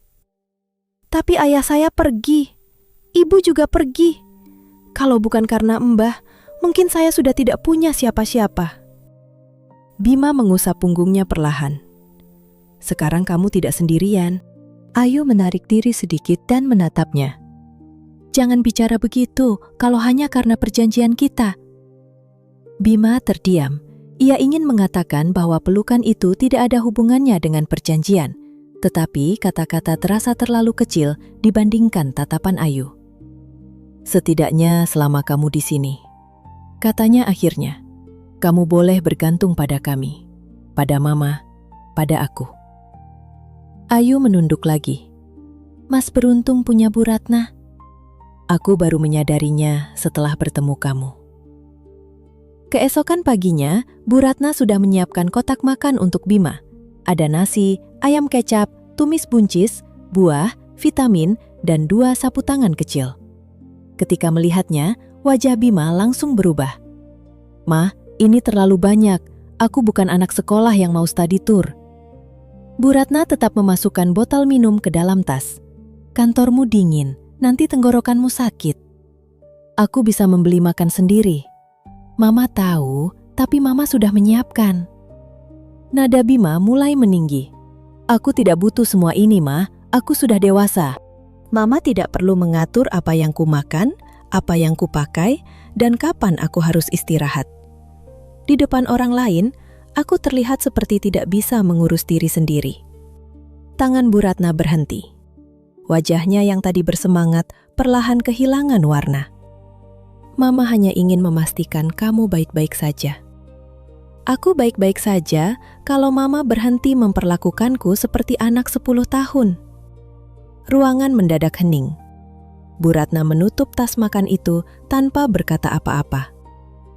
"Tapi ayah saya pergi. Ibu juga pergi. Kalau bukan karena Mbah, mungkin saya sudah tidak punya siapa-siapa." Bima mengusap punggungnya perlahan. "Sekarang kamu tidak sendirian." Ayu menarik diri sedikit dan menatapnya. Jangan bicara begitu kalau hanya karena perjanjian kita. Bima terdiam. Ia ingin mengatakan bahwa pelukan itu tidak ada hubungannya dengan perjanjian. Tetapi kata-kata terasa terlalu kecil dibandingkan tatapan Ayu. Setidaknya selama kamu di sini, katanya akhirnya, kamu boleh bergantung pada kami, pada Mama, pada aku. Ayu menunduk lagi. Mas beruntung punya Bu Ratna. Aku baru menyadarinya setelah bertemu kamu. Keesokan paginya, Bu Ratna sudah menyiapkan kotak makan untuk Bima. Ada nasi, ayam kecap, tumis buncis, buah, vitamin, dan 2 sapu tangan kecil. Ketika melihatnya, wajah Bima langsung berubah. "Ma, ini terlalu banyak. Aku bukan anak sekolah yang mau study tour." Bu Ratna tetap memasukkan botol minum ke dalam tas. "Kantormu dingin, nanti tenggorokanmu sakit. Aku bisa membeli makan sendiri." "Mama tahu, tapi Mama sudah menyiapkan." Nada Bima mulai meninggi. "Aku tidak butuh semua ini, Ma. Aku sudah dewasa. Mama tidak perlu mengatur apa yang ku makan, apa yang ku pakai, dan kapan aku harus istirahat. Di depan orang lain, aku terlihat seperti tidak bisa mengurus diri sendiri." Tangan Bu Ratna berhenti. Wajahnya yang tadi bersemangat perlahan kehilangan warna. "Mama hanya ingin memastikan kamu baik-baik saja." "Aku baik-baik saja kalau Mama berhenti memperlakukanku seperti anak 10 tahun. Ruangan mendadak hening. Bu Ratna menutup tas makan itu tanpa berkata apa-apa,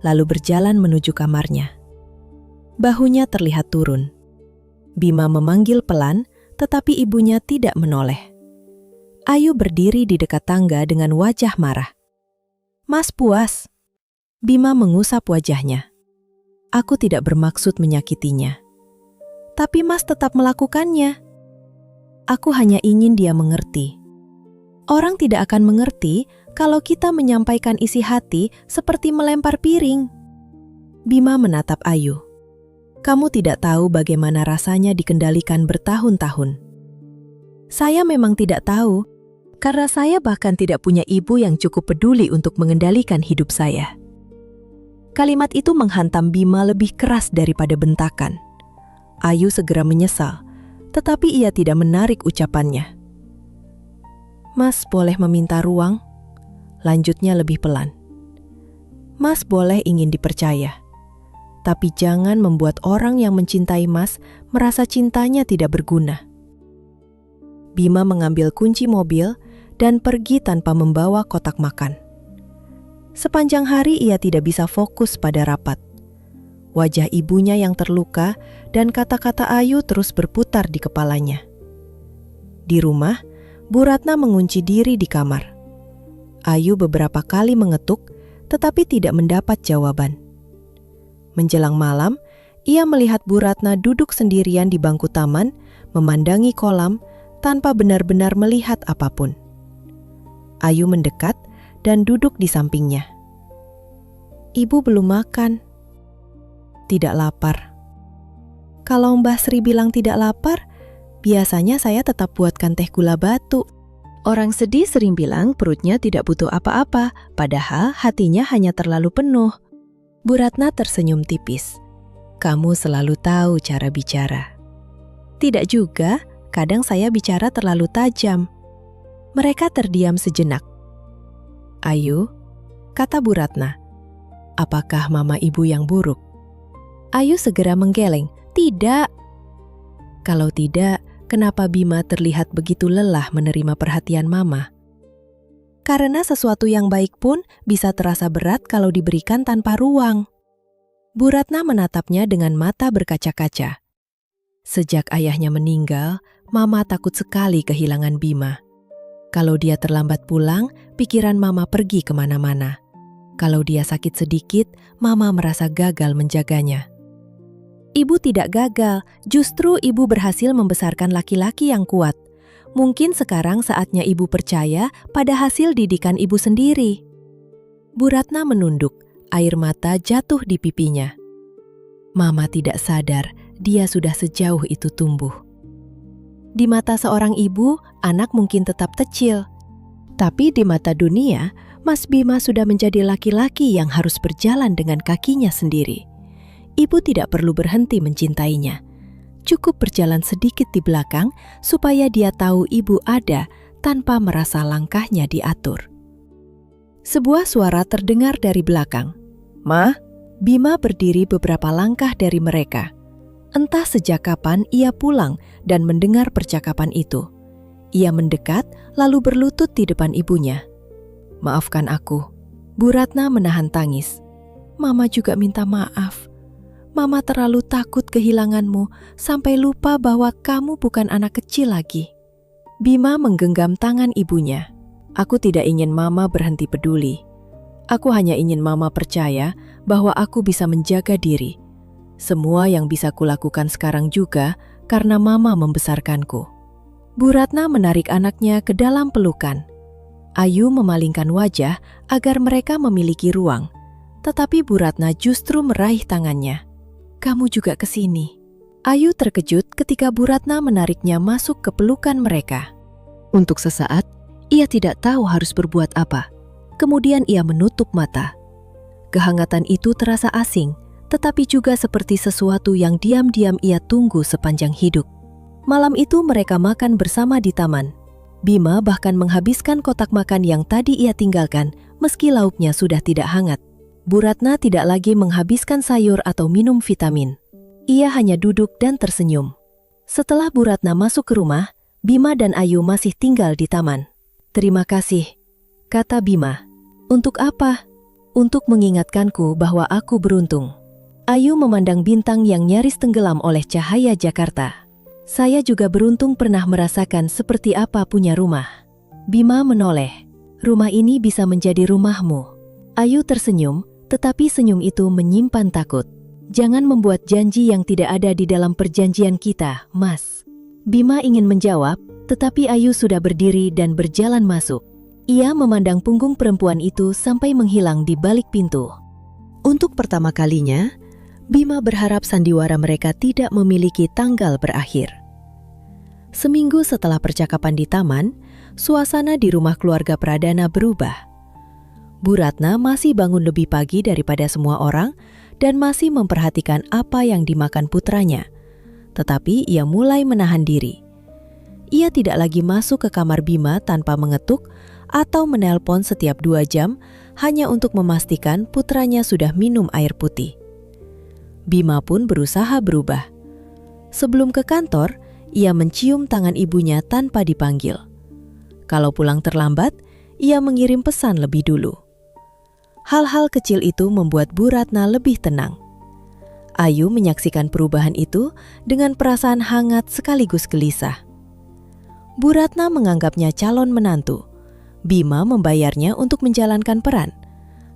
lalu berjalan menuju kamarnya. Bahunya terlihat turun. Bima memanggil pelan, tetapi ibunya tidak menoleh. Ayu berdiri di dekat tangga dengan wajah marah. "Mas puas." Bima mengusap wajahnya. "Aku tidak bermaksud menyakitinya. Tapi Mas tetap melakukannya. Aku hanya ingin dia mengerti. Orang tidak akan mengerti kalau kita menyampaikan isi hati seperti melempar piring." Bima menatap Ayu. "Kamu tidak tahu bagaimana rasanya dikendalikan bertahun-tahun." "Saya memang tidak tahu, karena saya bahkan tidak punya ibu yang cukup peduli untuk mengendalikan hidup saya." Kalimat itu menghantam Bima lebih keras daripada bentakan. Ayu segera menyesal, tetapi ia tidak menarik ucapannya. "Mas boleh meminta ruang?" Lanjutnya lebih pelan. "Mas boleh ingin dipercaya, tapi jangan membuat orang yang mencintai Mas merasa cintanya tidak berguna." Bima mengambil kunci mobil dan pergi tanpa membawa kotak makan. Sepanjang hari ia tidak bisa fokus pada rapat. Wajah ibunya yang terluka dan kata-kata Ayu terus berputar di kepalanya. Di rumah, Bu Ratna mengunci diri di kamar. Ayu beberapa kali mengetuk, tetapi tidak mendapat jawaban. Menjelang malam, ia melihat Bu Ratna duduk sendirian di bangku taman, memandangi kolam, tanpa benar-benar melihat apapun. Ayu mendekat dan duduk di sampingnya. "Ibu belum makan." "Tidak lapar." "Kalau Mbah Sri bilang tidak lapar, biasanya saya tetap buatkan teh gula batu." Orang sedih sering bilang perutnya tidak butuh apa-apa, padahal hatinya hanya terlalu penuh. Bu Ratna tersenyum tipis. "Kamu selalu tahu cara bicara." "Tidak juga, kadang saya bicara terlalu tajam." Mereka terdiam sejenak. "Ayu," kata Bu Ratna, "apakah Mama Ibu yang buruk?" Ayu segera menggeleng. "Tidak." "Kalau tidak, kenapa Bima terlihat begitu lelah menerima perhatian Mama?" "Karena sesuatu yang baik pun bisa terasa berat kalau diberikan tanpa ruang." Bu Ratna menatapnya dengan mata berkaca-kaca. Sejak ayahnya meninggal, Mama takut sekali kehilangan Bima. Kalau dia terlambat pulang, pikiran Mama pergi kemana-mana. Kalau dia sakit sedikit, Mama merasa gagal menjaganya. Ibu tidak gagal, justru ibu berhasil membesarkan laki-laki yang kuat. Mungkin sekarang saatnya ibu percaya pada hasil didikan ibu sendiri. Bu Ratna menunduk, air mata jatuh di pipinya. Mama tidak sadar dia sudah sejauh itu tumbuh. Di mata seorang ibu, anak mungkin tetap kecil. Tapi di mata dunia, Mas Bima sudah menjadi laki-laki yang harus berjalan dengan kakinya sendiri. Ibu tidak perlu berhenti mencintainya. Cukup berjalan sedikit di belakang supaya dia tahu ibu ada tanpa merasa langkahnya diatur. Sebuah suara terdengar dari belakang. "Ma?" Bima berdiri beberapa langkah dari mereka. Entah sejak kapan ia pulang dan mendengar percakapan itu. Ia mendekat lalu berlutut di depan ibunya. "Maafkan aku." Bu Ratna menahan tangis. "Mama juga minta maaf. Mama terlalu takut kehilanganmu sampai lupa bahwa kamu bukan anak kecil lagi." Bima menggenggam tangan ibunya. "Aku tidak ingin Mama berhenti peduli. Aku hanya ingin Mama percaya bahwa aku bisa menjaga diri. Semua yang bisa kulakukan sekarang juga karena Mama membesarkanku." Bu Ratna menarik anaknya ke dalam pelukan. Ayu memalingkan wajah agar mereka memiliki ruang, tetapi Bu Ratna justru meraih tangannya. "Kamu juga ke sini." Ayu terkejut ketika Bu Ratna menariknya masuk ke pelukan mereka. Untuk sesaat, ia tidak tahu harus berbuat apa. Kemudian ia menutup mata. Kehangatan itu terasa asing, tetapi juga seperti sesuatu yang diam-diam ia tunggu sepanjang hidup. Malam itu mereka makan bersama di taman. Bima bahkan menghabiskan kotak makan yang tadi ia tinggalkan, meski lauknya sudah tidak hangat. Bu Ratna tidak lagi menghabiskan sayur atau minum vitamin. Ia hanya duduk dan tersenyum. Setelah Bu Ratna masuk ke rumah, Bima dan Ayu masih tinggal di taman. "Terima kasih," kata Bima. "Untuk apa?" "Untuk mengingatkanku bahwa aku beruntung." Ayu memandang bintang yang nyaris tenggelam oleh cahaya Jakarta. "Saya juga beruntung pernah merasakan seperti apa punya rumah." Bima menoleh. "Rumah ini bisa menjadi rumahmu." Ayu tersenyum, tetapi senyum itu menyimpan takut. "Jangan membuat janji yang tidak ada di dalam perjanjian kita, Mas." Bima ingin menjawab, tetapi Ayu sudah berdiri dan berjalan masuk. Ia memandang punggung perempuan itu sampai menghilang di balik pintu. Untuk pertama kalinya, Bima berharap sandiwara mereka tidak memiliki tanggal berakhir. Seminggu setelah percakapan di taman, suasana di rumah keluarga Pradana berubah. Bu Ratna masih bangun lebih pagi daripada semua orang dan masih memperhatikan apa yang dimakan putranya. Tetapi ia mulai menahan diri. Ia tidak lagi masuk ke kamar Bima tanpa mengetuk atau menelpon setiap 2 jam hanya untuk memastikan putranya sudah minum air putih. Bima pun berusaha berubah. Sebelum ke kantor, ia mencium tangan ibunya tanpa dipanggil. Kalau pulang terlambat, ia mengirim pesan lebih dulu. Hal-hal kecil itu membuat Bu Ratna lebih tenang. Ayu menyaksikan perubahan itu dengan perasaan hangat sekaligus gelisah. Bu Ratna menganggapnya calon menantu. Bima membayarnya untuk menjalankan peran,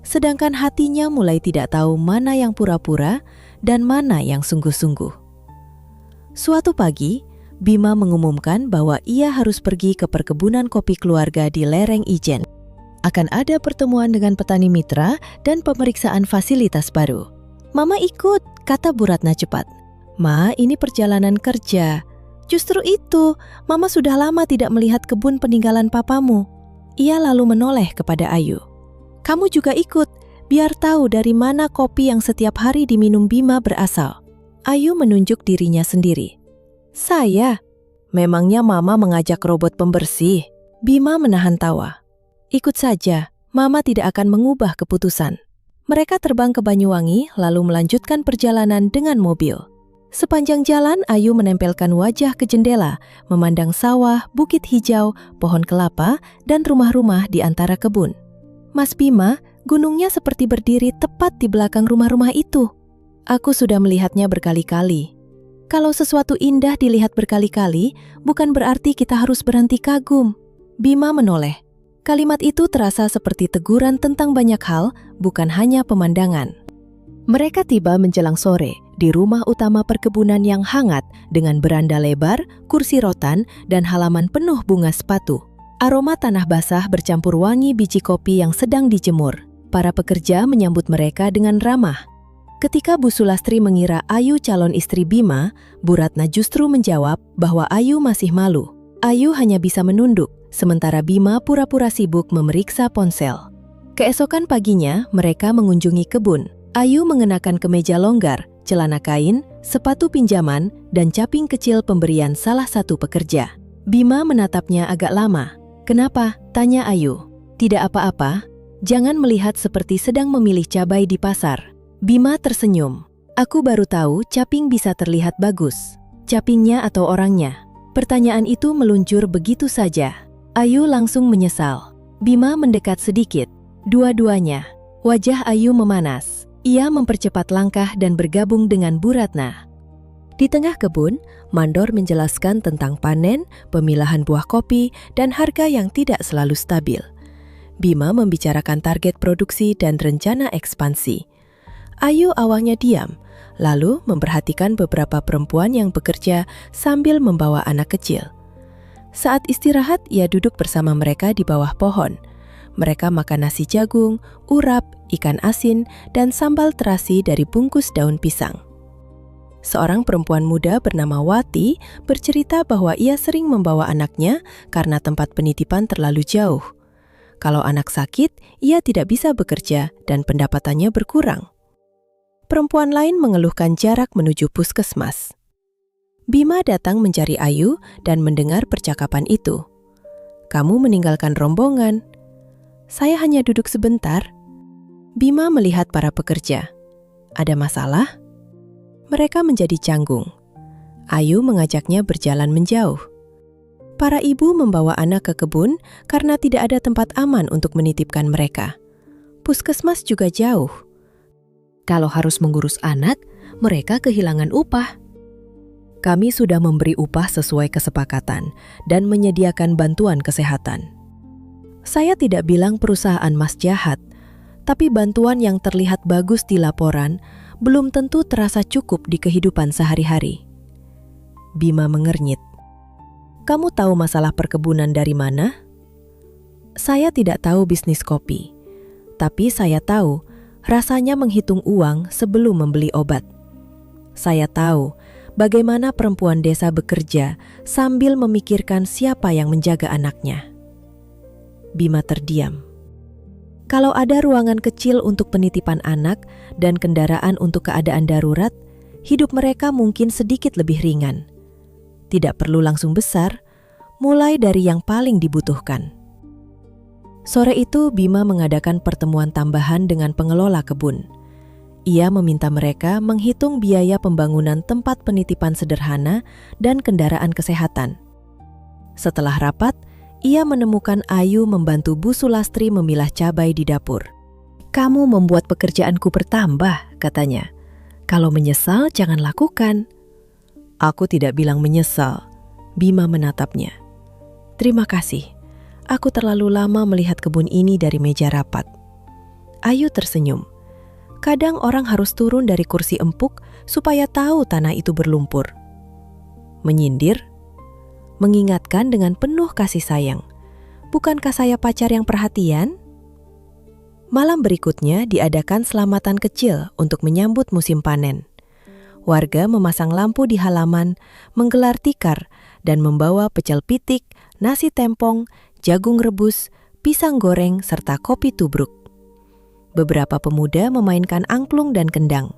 sedangkan hatinya mulai tidak tahu mana yang pura-pura dan mana yang sungguh-sungguh. Suatu pagi, Bima mengumumkan bahwa ia harus pergi ke perkebunan kopi keluarga di lereng Ijen. Akan ada pertemuan dengan petani mitra dan pemeriksaan fasilitas baru. "Mama ikut," kata Bu Ratna cepat. "Ma, ini perjalanan kerja." "Justru itu, Mama sudah lama tidak melihat kebun peninggalan papamu." Ia lalu menoleh kepada Ayu. "Kamu juga ikut, biar tahu dari mana kopi yang setiap hari diminum Bima berasal." Ayu menunjuk dirinya sendiri. "Saya? Memangnya Mama mengajak robot pembersih?" Bima menahan tawa. "Ikut saja, Mama tidak akan mengubah keputusan." Mereka terbang ke Banyuwangi lalu melanjutkan perjalanan dengan mobil. Sepanjang jalan, Ayu menempelkan wajah ke jendela, memandang sawah, bukit hijau, pohon kelapa, dan rumah-rumah di antara kebun. "Mas Bima, gunungnya seperti berdiri tepat di belakang rumah-rumah itu. Aku sudah melihatnya berkali-kali. Kalau sesuatu indah dilihat berkali-kali, bukan berarti kita harus berhenti kagum." Bima menoleh. Kalimat itu terasa seperti teguran tentang banyak hal, bukan hanya pemandangan. Mereka tiba menjelang sore di rumah utama perkebunan yang hangat dengan beranda lebar, kursi rotan, dan halaman penuh bunga sepatu. Aroma tanah basah bercampur wangi biji kopi yang sedang dijemur. Para pekerja menyambut mereka dengan ramah. Ketika Bu Sulastri mengira Ayu calon istri Bima, Bu Ratna justru menjawab bahwa Ayu masih malu. Ayu hanya bisa menunduk, sementara Bima pura-pura sibuk memeriksa ponsel. Keesokan paginya, mereka mengunjungi kebun. Ayu mengenakan kemeja longgar, celana kain, sepatu pinjaman, dan caping kecil pemberian salah satu pekerja. Bima menatapnya agak lama. "Kenapa?" tanya Ayu. "Tidak apa-apa, jangan melihat seperti sedang memilih cabai di pasar." Bima tersenyum. "Aku baru tahu caping bisa terlihat bagus." "Capingnya atau orangnya?" Pertanyaan itu meluncur begitu saja. Ayu langsung menyesal. Bima mendekat sedikit. "Dua-duanya." Wajah Ayu memanas. Ia mempercepat langkah dan bergabung dengan Bu Ratna. Di tengah kebun, Mandor menjelaskan tentang panen, pemilahan buah kopi, dan harga yang tidak selalu stabil. Bima membicarakan target produksi dan rencana ekspansi. Ayu awalnya diam, lalu memperhatikan beberapa perempuan yang bekerja sambil membawa anak kecil. Saat istirahat, ia duduk bersama mereka di bawah pohon. Mereka makan nasi jagung, urap, ikan asin, dan sambal terasi dari bungkus daun pisang. Seorang perempuan muda bernama Wati bercerita bahwa ia sering membawa anaknya karena tempat penitipan terlalu jauh. Kalau anak sakit, ia tidak bisa bekerja dan pendapatannya berkurang. Perempuan lain mengeluhkan jarak menuju puskesmas. Bima datang mencari Ayu dan mendengar percakapan itu. "Kamu meninggalkan rombongan." "Saya hanya duduk sebentar." Bima melihat para pekerja. "Ada masalah?" Mereka menjadi canggung. Ayu mengajaknya berjalan menjauh. Para ibu membawa anak ke kebun karena tidak ada tempat aman untuk menitipkan mereka. Puskesmas juga jauh. Kalau harus mengurus anak, mereka kehilangan upah. "Kami sudah memberi upah sesuai kesepakatan dan menyediakan bantuan kesehatan." Saya tidak bilang perusahaan Mas jahat, tapi bantuan yang terlihat bagus di laporan belum tentu terasa cukup di kehidupan sehari-hari. Bima mengernyit. "Kamu tahu masalah perkebunan dari mana?" "Saya tidak tahu bisnis kopi, tapi saya tahu rasanya menghitung uang sebelum membeli obat. Saya tahu bagaimana perempuan desa bekerja sambil memikirkan siapa yang menjaga anaknya." Bima terdiam. Kalau ada ruangan kecil untuk penitipan anak dan kendaraan untuk keadaan darurat, hidup mereka mungkin sedikit lebih ringan. Tidak perlu langsung besar, mulai dari yang paling dibutuhkan. Sore itu Bima mengadakan pertemuan tambahan dengan pengelola kebun. Ia meminta mereka menghitung biaya pembangunan tempat penitipan sederhana dan kendaraan kesehatan. Setelah rapat, ia menemukan Ayu membantu Bu Sulastri memilah cabai di dapur. "Kamu membuat pekerjaanku bertambah," katanya. "Kalau menyesal, jangan lakukan." "Aku tidak bilang menyesal." Bima menatapnya. "Terima kasih. Aku terlalu lama melihat kebun ini dari meja rapat." Ayu tersenyum. Kadang orang harus turun dari kursi empuk supaya tahu tanah itu berlumpur. Menyindir, mengingatkan dengan penuh kasih sayang. "Bukankah saya pacar yang perhatian?" Malam berikutnya diadakan selamatan kecil untuk menyambut musim panen. Warga memasang lampu di halaman, menggelar tikar, dan membawa pecel pitik, nasi tempong, jagung rebus, pisang goreng, serta kopi tubruk. Beberapa pemuda memainkan angklung dan kendang.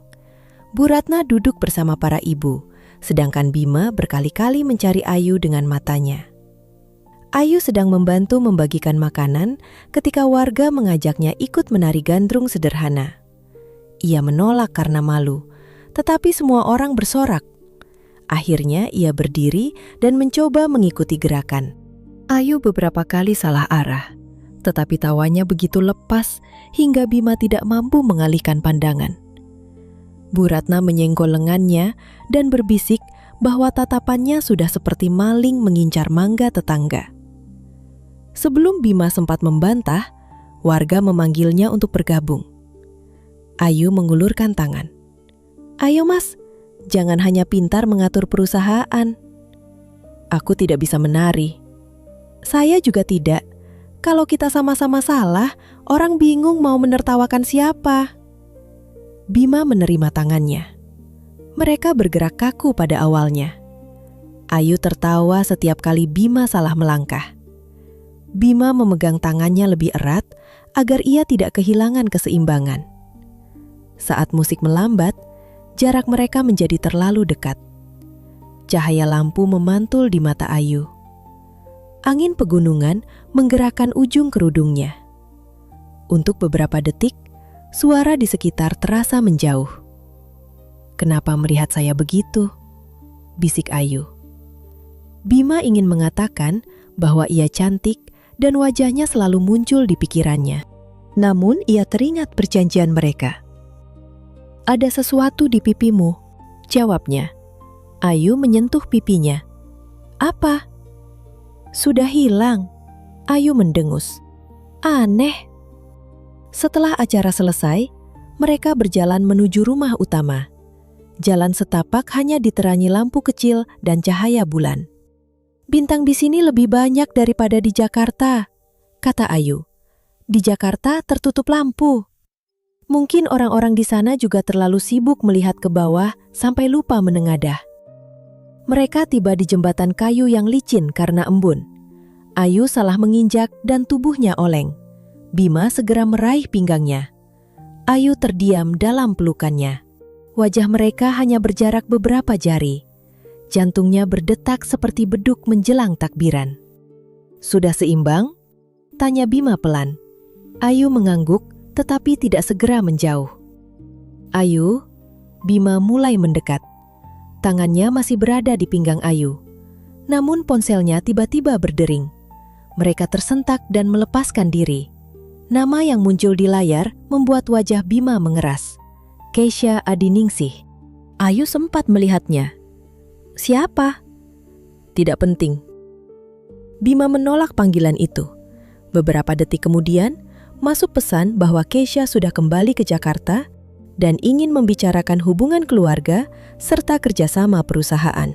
Bu Ratna duduk bersama para ibu, sedangkan Bima berkali-kali mencari Ayu dengan matanya. Ayu sedang membantu membagikan makanan ketika warga mengajaknya ikut menari gandrung sederhana. Ia menolak karena malu, tetapi semua orang bersorak. Akhirnya ia berdiri dan mencoba mengikuti gerakan. Ayu beberapa kali salah arah, tetapi tawanya begitu lepas hingga Bima tidak mampu mengalihkan pandangan. Bu Ratna menyenggol lengannya dan berbisik bahwa tatapannya sudah seperti maling mengincar mangga tetangga. Sebelum Bima sempat membantah, warga memanggilnya untuk bergabung. Ayu mengulurkan tangan. "Ayo Mas, jangan hanya pintar mengatur perusahaan." "Aku tidak bisa menari." "Saya juga tidak. Kalau kita sama-sama salah, orang bingung mau menertawakan siapa." Bima menerima tangannya. Mereka bergerak kaku pada awalnya. Ayu tertawa setiap kali Bima salah melangkah. Bima memegang tangannya lebih erat agar ia tidak kehilangan keseimbangan. Saat musik melambat, jarak mereka menjadi terlalu dekat. Cahaya lampu memantul di mata Ayu. Angin pegunungan menggerakkan ujung kerudungnya. Untuk beberapa detik, suara di sekitar terasa menjauh. "Kenapa melihat saya begitu?" bisik Ayu. Bima ingin mengatakan bahwa ia cantik dan wajahnya selalu muncul di pikirannya. Namun ia teringat perjanjian mereka. "Ada sesuatu di pipimu," jawabnya. Ayu menyentuh pipinya. "Apa?" "Sudah hilang." Ayu mendengus. "Aneh." Setelah acara selesai, mereka berjalan menuju rumah utama. Jalan setapak hanya diterangi lampu kecil dan cahaya bulan. "Bintang di sini lebih banyak daripada di Jakarta," kata Ayu. "Di Jakarta tertutup lampu." Mungkin orang-orang di sana juga terlalu sibuk melihat ke bawah sampai lupa menengadah. Mereka tiba di jembatan kayu yang licin karena embun. Ayu salah menginjak dan tubuhnya oleng. Bima segera meraih pinggangnya. Ayu terdiam dalam pelukannya. Wajah mereka hanya berjarak beberapa jari. Jantungnya berdetak seperti beduk menjelang takbiran. "Sudah seimbang?" tanya Bima pelan. Ayu mengangguk tetapi tidak segera menjauh. "Ayu," Bima mulai mendekat. Tangannya masih berada di pinggang Ayu. Namun ponselnya tiba-tiba berdering. Mereka tersentak dan melepaskan diri. Nama yang muncul di layar membuat wajah Bima mengeras. Keisha Adiningsih. Ayu sempat melihatnya. "Siapa?" "Tidak penting." Bima menolak panggilan itu. Beberapa detik kemudian, masuk pesan bahwa Keisha sudah kembali ke Jakarta dan ingin membicarakan hubungan keluarga serta kerjasama perusahaan.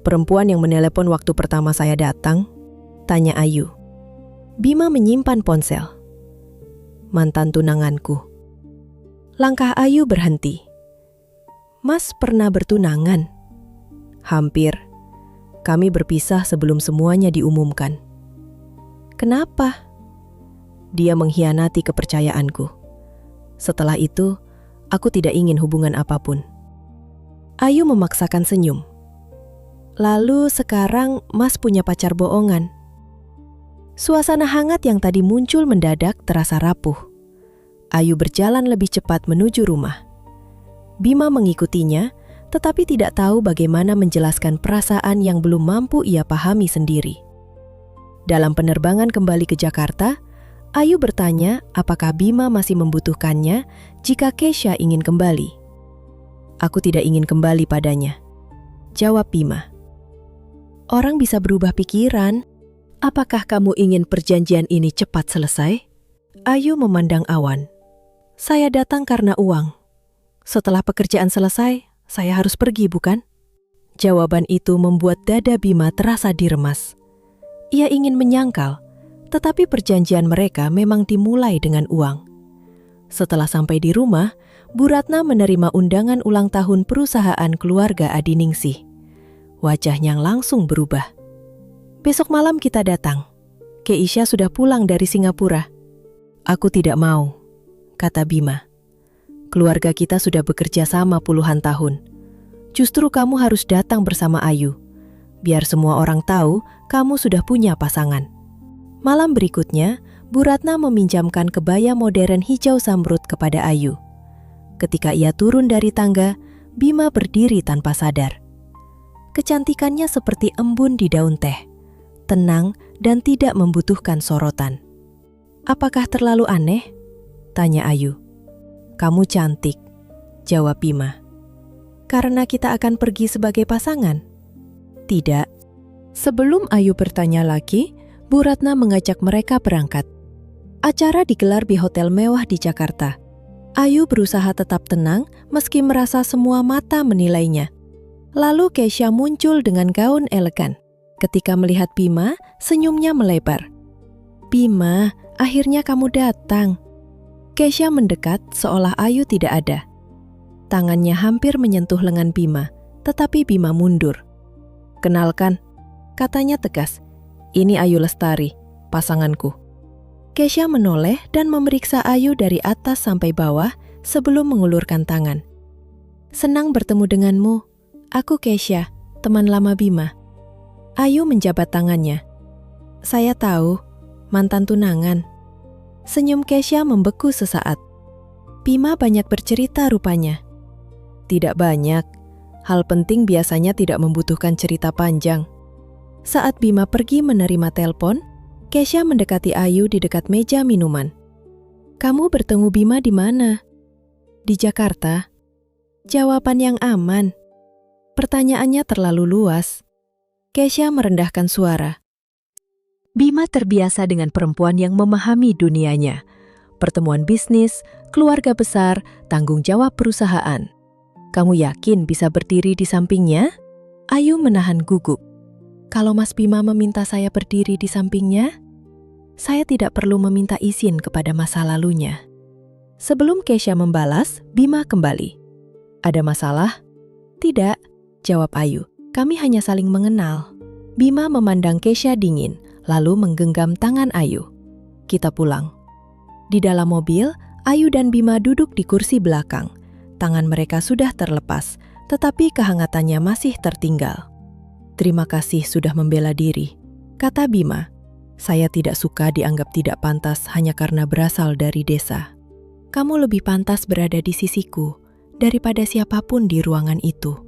"Perempuan yang menelepon waktu pertama saya datang?" tanya Ayu. Bima menyimpan ponsel. "Mantan tunanganku." Langkah Ayu berhenti. "Mas pernah bertunangan?" "Hampir. Kami berpisah sebelum semuanya diumumkan." "Kenapa?" "Dia mengkhianati kepercayaanku. Setelah itu, aku tidak ingin hubungan apapun." Ayu memaksakan senyum. "Lalu sekarang Mas punya pacar bohongan?" Suasana hangat yang tadi muncul mendadak terasa rapuh. Ayu berjalan lebih cepat menuju rumah. Bima mengikutinya, tetapi tidak tahu bagaimana menjelaskan perasaan yang belum mampu ia pahami sendiri. Dalam penerbangan kembali ke Jakarta, Ayu bertanya apakah Bima masih membutuhkannya jika Keisha ingin kembali. "Aku tidak ingin kembali padanya," jawab Bima. "Orang bisa berubah pikiran. Apakah kamu ingin perjanjian ini cepat selesai?" Ayu memandang awan. "Saya datang karena uang. Setelah pekerjaan selesai, saya harus pergi, bukan?" Jawaban itu membuat dada Bima terasa diremas. Ia ingin menyangkal, tetapi perjanjian mereka memang dimulai dengan uang. Setelah sampai di rumah, Bu Ratna menerima undangan ulang tahun perusahaan keluarga Adiningsih. Wajahnya langsung berubah. "Besok malam kita datang. Keisha sudah pulang dari Singapura." "Aku tidak mau," kata Bima. "Keluarga kita sudah bekerja sama puluhan tahun. Justru kamu harus datang bersama Ayu. Biar semua orang tahu kamu sudah punya pasangan." Malam berikutnya, Bu Ratna meminjamkan kebaya modern hijau zamrud kepada Ayu. Ketika ia turun dari tangga, Bima berdiri tanpa sadar. Kecantikannya seperti embun di daun teh, tenang dan tidak membutuhkan sorotan. "Apakah terlalu aneh?" tanya Ayu. "Kamu cantik," jawab Bima. "Karena kita akan pergi sebagai pasangan?" "Tidak." Sebelum Ayu bertanya lagi, Bu Ratna mengajak mereka berangkat. Acara digelar di hotel mewah di Jakarta. Ayu berusaha tetap tenang meski merasa semua mata menilainya. Lalu Keisha muncul dengan gaun elegan. Ketika melihat Bima, senyumnya melebar. "Bima, akhirnya kamu datang." Keisha mendekat seolah Ayu tidak ada. Tangannya hampir menyentuh lengan Bima, tetapi Bima mundur. "Kenalkan," katanya tegas. "Ini Ayu Lestari, pasanganku. Kesha menoleh dan memeriksa Ayu dari atas sampai bawah sebelum mengulurkan tangan. Senang bertemu denganmu. Aku Kesha, teman lama Bima. Ayu menjabat tangannya. Saya tahu, mantan tunangan. Senyum Kesha membeku sesaat. Bima banyak bercerita rupanya. Tidak banyak. Hal penting biasanya tidak membutuhkan cerita panjang. Saat Bima pergi menerima telepon, Kesha mendekati Ayu di dekat meja minuman. Kamu bertemu Bima di mana? Di Jakarta. Jawaban yang aman. Pertanyaannya terlalu luas. Kesha merendahkan suara. Bima terbiasa dengan perempuan yang memahami dunianya. Pertemuan bisnis, keluarga besar, tanggung jawab perusahaan. Kamu yakin bisa berdiri di sampingnya? Ayu menahan gugup. Kalau Mas Bima meminta saya berdiri di sampingnya, saya tidak perlu meminta izin kepada masa lalunya. Sebelum Kesha membalas, Bima kembali. Ada masalah? Tidak, jawab Ayu. Kami hanya saling mengenal. Bima memandang Kesha dingin, lalu menggenggam tangan Ayu. Kita pulang. Di dalam mobil, Ayu dan Bima duduk di kursi belakang. Tangan mereka sudah terlepas, tetapi kehangatannya masih tertinggal. Terima kasih sudah membela diri, kata Bima. Saya tidak suka dianggap tidak pantas hanya karena berasal dari desa. Kamu lebih pantas berada di sisiku daripada siapapun di ruangan itu.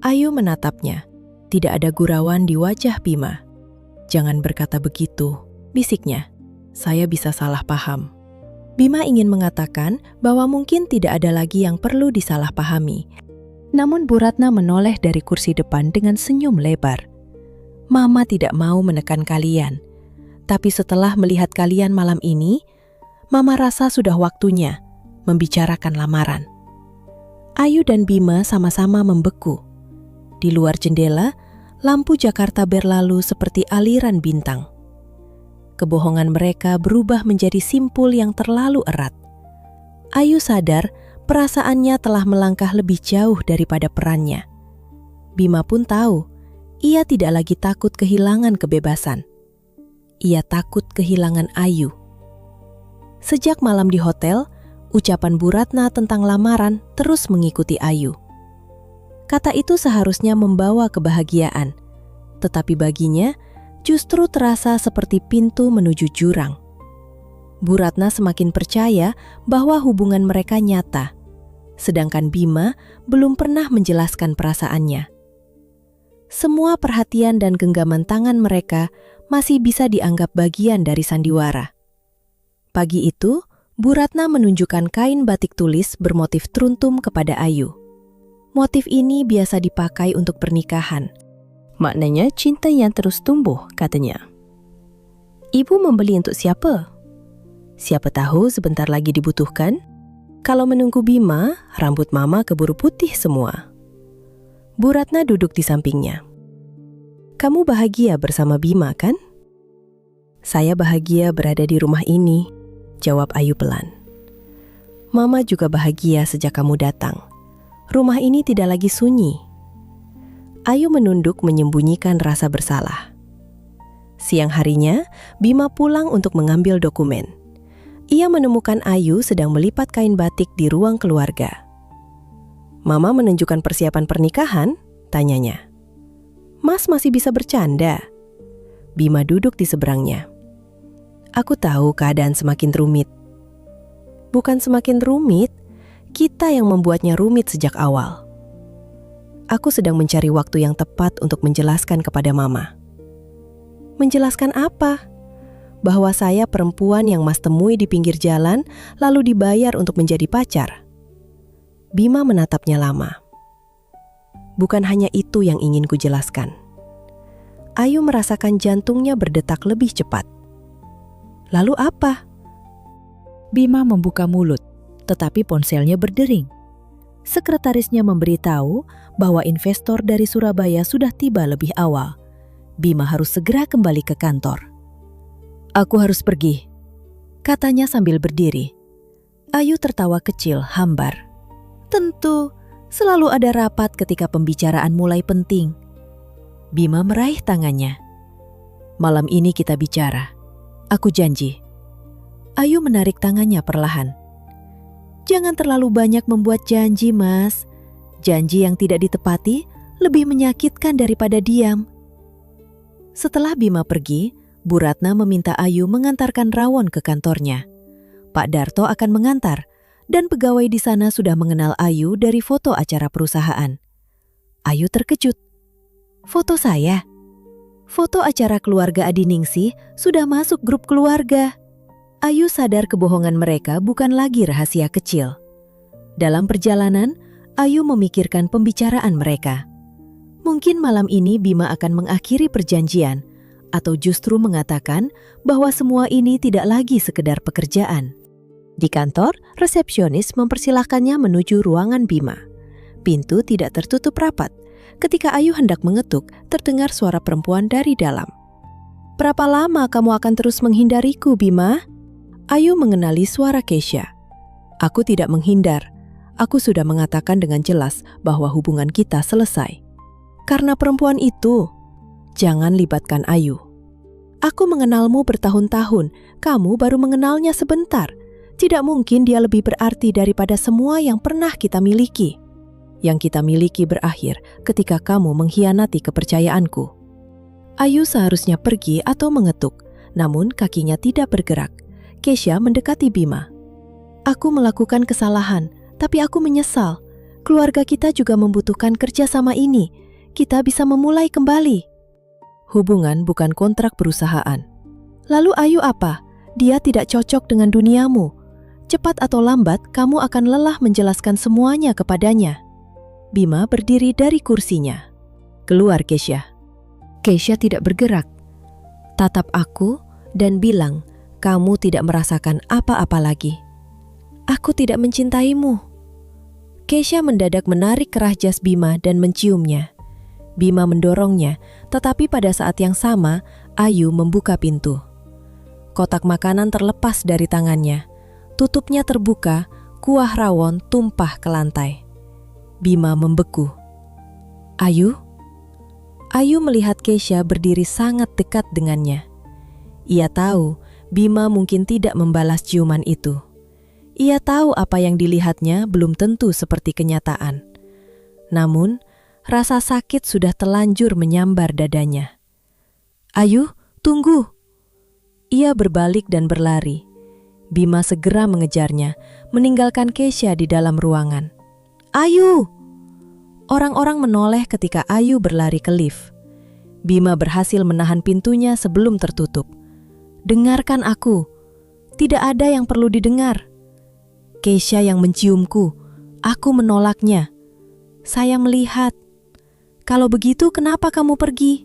Ayu menatapnya. Tidak ada gurauan di wajah Bima. Jangan berkata begitu, bisiknya. Saya bisa salah paham. Bima ingin mengatakan bahwa mungkin tidak ada lagi yang perlu disalahpahami. Namun Bu Ratna menoleh dari kursi depan dengan senyum lebar. Mama tidak mau menekan kalian. Tapi setelah melihat kalian malam ini, Mama rasa sudah waktunya membicarakan lamaran. Ayu dan Bima sama-sama membeku. Di luar jendela, lampu Jakarta berlalu seperti aliran bintang. Kebohongan mereka berubah menjadi simpul yang terlalu erat. Ayu sadar perasaannya telah melangkah lebih jauh daripada perannya. Bima pun tahu, ia tidak lagi takut kehilangan kebebasan. Ia takut kehilangan Ayu. Sejak malam di hotel, ucapan Bu Ratna tentang lamaran terus mengikuti Ayu. Kata itu seharusnya membawa kebahagiaan, tetapi baginya justru terasa seperti pintu menuju jurang. Bu Ratna semakin percaya bahwa hubungan mereka nyata, sedangkan Bima belum pernah menjelaskan perasaannya. Semua perhatian dan genggaman tangan mereka masih bisa dianggap bagian dari sandiwara. Pagi itu, Bu Ratna menunjukkan kain batik tulis bermotif teruntum kepada Ayu. Motif ini biasa dipakai untuk pernikahan. Maknanya cinta yang terus tumbuh, katanya. Ibu membeli untuk siapa? Siapa tahu sebentar lagi dibutuhkan. Kalau menunggu Bima, rambut Mama keburu putih semua. Bu Ratna duduk di sampingnya. Kamu bahagia bersama Bima, kan? Saya bahagia berada di rumah ini, jawab Ayu pelan. Mama juga bahagia sejak kamu datang. Rumah ini tidak lagi sunyi. Ayu menunduk menyembunyikan rasa bersalah. Siang harinya, Bima pulang untuk mengambil dokumen. Ia menemukan Ayu sedang melipat kain batik di ruang keluarga. Mama menunjukkan persiapan pernikahan? Tanyanya. Mas masih bisa bercanda. Bima duduk di seberangnya. Aku tahu keadaan semakin rumit. Bukan semakin rumit, kita yang membuatnya rumit sejak awal. Aku sedang mencari waktu yang tepat untuk menjelaskan kepada Mama. Menjelaskan apa? Bahwa saya perempuan yang Mas temui di pinggir jalan lalu dibayar untuk menjadi pacar. Bima menatapnya lama. Bukan hanya itu yang ingin kujelaskan. Ayu merasakan jantungnya berdetak lebih cepat. Lalu apa? Bima membuka mulut, tetapi ponselnya berdering. Sekretarisnya memberitahu bahwa investor dari Surabaya sudah tiba lebih awal. Bima harus segera kembali ke kantor. Aku harus pergi, katanya sambil berdiri. Ayu tertawa kecil, hambar. Tentu, selalu ada rapat ketika pembicaraan mulai penting. Bima meraih tangannya. Malam ini kita bicara. Aku janji. Ayu menarik tangannya perlahan. Jangan terlalu banyak membuat janji, Mas. Janji yang tidak ditepati lebih menyakitkan daripada diam. Setelah Bima pergi, Bu Ratna meminta Ayu mengantarkan Rawon ke kantornya. Pak Darto akan mengantar, dan pegawai di sana sudah mengenal Ayu dari foto acara perusahaan. Ayu terkejut. Foto saya? Foto acara keluarga Adiningsih sudah masuk grup keluarga. Ayu sadar kebohongan mereka bukan lagi rahasia kecil. Dalam perjalanan, Ayu memikirkan pembicaraan mereka. Mungkin malam ini Bima akan mengakhiri perjanjian, atau justru mengatakan bahwa semua ini tidak lagi sekedar pekerjaan. Di kantor, resepsionis mempersilahkannya menuju ruangan Bima. Pintu tidak tertutup rapat. Ketika Ayu hendak mengetuk, terdengar suara perempuan dari dalam. Berapa lama kamu akan terus menghindariku, Bima? Ayu mengenali suara Keisha. Aku tidak menghindar. Aku sudah mengatakan dengan jelas bahwa hubungan kita selesai. Karena perempuan itu, jangan libatkan Ayu. Aku mengenalmu bertahun-tahun, kamu baru mengenalnya sebentar. Tidak mungkin dia lebih berarti daripada semua yang pernah kita miliki. Yang kita miliki berakhir ketika kamu mengkhianati kepercayaanku. Ayu seharusnya pergi atau mengetuk, namun kakinya tidak bergerak. Keisha mendekati Bima. Aku melakukan kesalahan, tapi aku menyesal. Keluarga kita juga membutuhkan kerjasama ini. Kita bisa memulai kembali. Hubungan bukan kontrak perusahaan. Lalu Ayu apa? Dia tidak cocok dengan duniamu. Cepat atau lambat, kamu akan lelah menjelaskan semuanya kepadanya. Bima berdiri dari kursinya. Keluar, Keisha. Keisha tidak bergerak. Tatap aku dan bilang, kamu tidak merasakan apa-apa lagi. Aku tidak mencintaimu. Keisha mendadak menarik kerah jas Bima dan menciumnya. Bima mendorongnya, tetapi pada saat yang sama, Ayu membuka pintu. Kotak makanan terlepas dari tangannya. Tutupnya terbuka, kuah rawon tumpah ke lantai. Bima membeku. Ayu? Ayu melihat Keisha berdiri sangat dekat dengannya. Ia tahu Bima mungkin tidak membalas ciuman itu. Ia tahu apa yang dilihatnya belum tentu seperti kenyataan. Namun, rasa sakit sudah telanjur menyambar dadanya. Ayu, tunggu! Ia berbalik dan berlari. Bima segera mengejarnya, meninggalkan Keisha di dalam ruangan. Ayu! Orang-orang menoleh ketika Ayu berlari ke lift. Bima berhasil menahan pintunya sebelum tertutup. Dengarkan aku. Tidak ada yang perlu didengar. Keisha yang menciumku. Aku menolaknya. Saya melihat. Kalau begitu kenapa kamu pergi?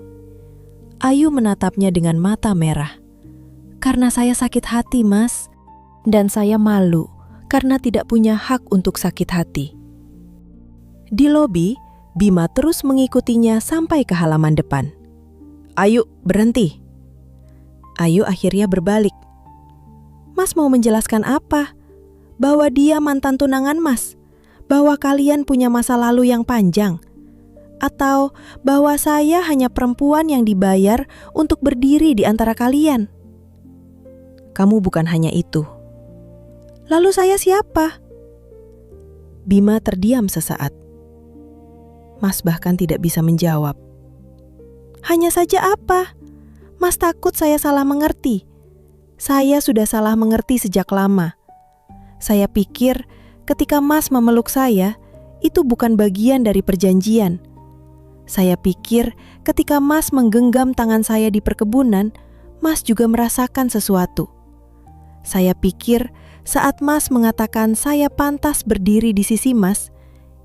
Ayu menatapnya dengan mata merah. Karena saya sakit hati, Mas. Dan saya malu karena tidak punya hak untuk sakit hati. Di lobi, Bima terus mengikutinya sampai ke halaman depan. Ayu, berhenti. Ayu akhirnya berbalik. Mas mau menjelaskan apa? Bahwa dia mantan tunangan Mas? Bahwa kalian punya masa lalu yang panjang? Atau bahwa saya hanya perempuan yang dibayar untuk berdiri di antara kalian? Kamu bukan hanya itu. Lalu saya siapa? Bima terdiam sesaat. Mas bahkan tidak bisa menjawab. Hanya saja apa? Mas takut saya salah mengerti. Saya sudah salah mengerti sejak lama. Saya pikir ketika Mas memeluk saya, itu bukan bagian dari perjanjian. Saya pikir ketika Mas menggenggam tangan saya di perkebunan, Mas juga merasakan sesuatu. Saya pikir saat Mas mengatakan saya pantas berdiri di sisi Mas,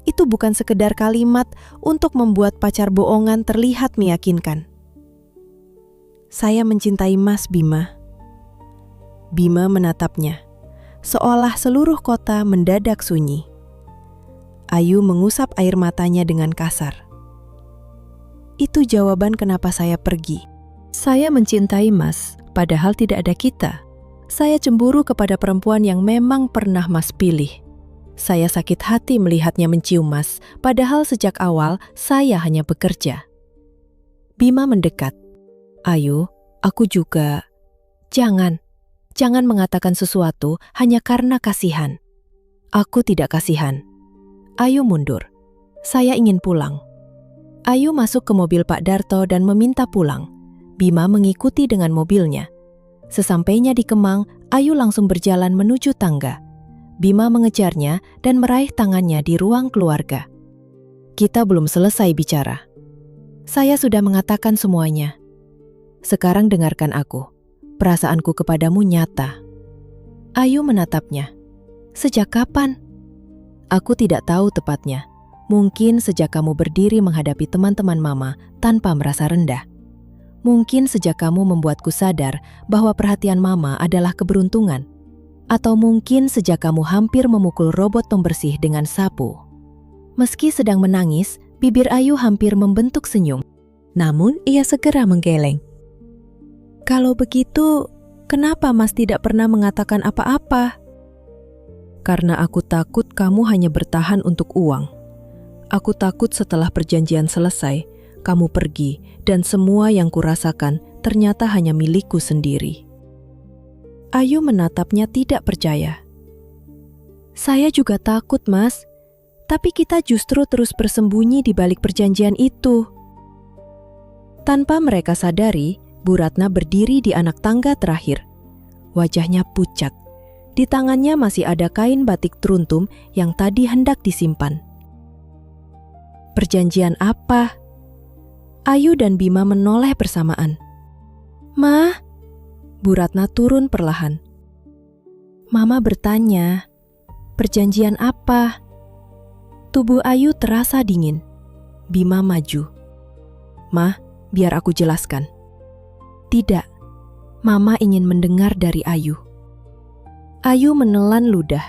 itu bukan sekedar kalimat untuk membuat pacar bohongan terlihat meyakinkan. Saya mencintai Mas, Bima. Bima menatapnya, seolah seluruh kota mendadak sunyi. Ayu mengusap air matanya dengan kasar. Itu jawaban kenapa saya pergi. Saya mencintai Mas, padahal tidak ada kita. Saya cemburu kepada perempuan yang memang pernah Mas pilih. Saya sakit hati melihatnya mencium Mas, padahal sejak awal saya hanya bekerja. Bima mendekat. Ayu, aku juga. Jangan mengatakan sesuatu hanya karena kasihan. Aku tidak kasihan. Ayu mundur. Saya ingin pulang. Ayu masuk ke mobil Pak Darto dan meminta pulang. Bima mengikuti dengan mobilnya. Sesampainya di Kemang, Ayu langsung berjalan menuju tangga. Bima mengejarnya dan meraih tangannya di ruang keluarga. Kita belum selesai bicara. Saya sudah mengatakan semuanya. Sekarang dengarkan aku. Perasaanku kepadamu nyata. Ayu menatapnya. Sejak kapan? Aku tidak tahu tepatnya. Mungkin sejak kamu berdiri menghadapi teman-teman mama tanpa merasa rendah. Mungkin sejak kamu membuatku sadar bahwa perhatian mama adalah keberuntungan. Atau mungkin sejak kamu hampir memukul robot pembersih dengan sapu. Meski sedang menangis, bibir Ayu hampir membentuk senyum. Namun ia segera menggeleng. Kalau begitu, kenapa Mas tidak pernah mengatakan apa-apa? Karena aku takut kamu hanya bertahan untuk uang. Aku takut setelah perjanjian selesai, kamu pergi dan semua yang kurasakan ternyata hanya milikku sendiri. Ayu menatapnya tidak percaya. Saya juga takut, Mas. Tapi kita justru terus bersembunyi di balik perjanjian itu. Tanpa mereka sadari, Bu Ratna berdiri di anak tangga terakhir. Wajahnya pucat. Di tangannya masih ada kain batik teruntum yang tadi hendak disimpan. Perjanjian apa? Ayu dan Bima menoleh bersamaan. Ma, Bu Ratna turun perlahan. Mama bertanya, perjanjian apa? Tubuh Ayu terasa dingin. Bima maju. Ma, biar aku jelaskan. Tidak, Mama ingin mendengar dari Ayu. Ayu menelan ludah.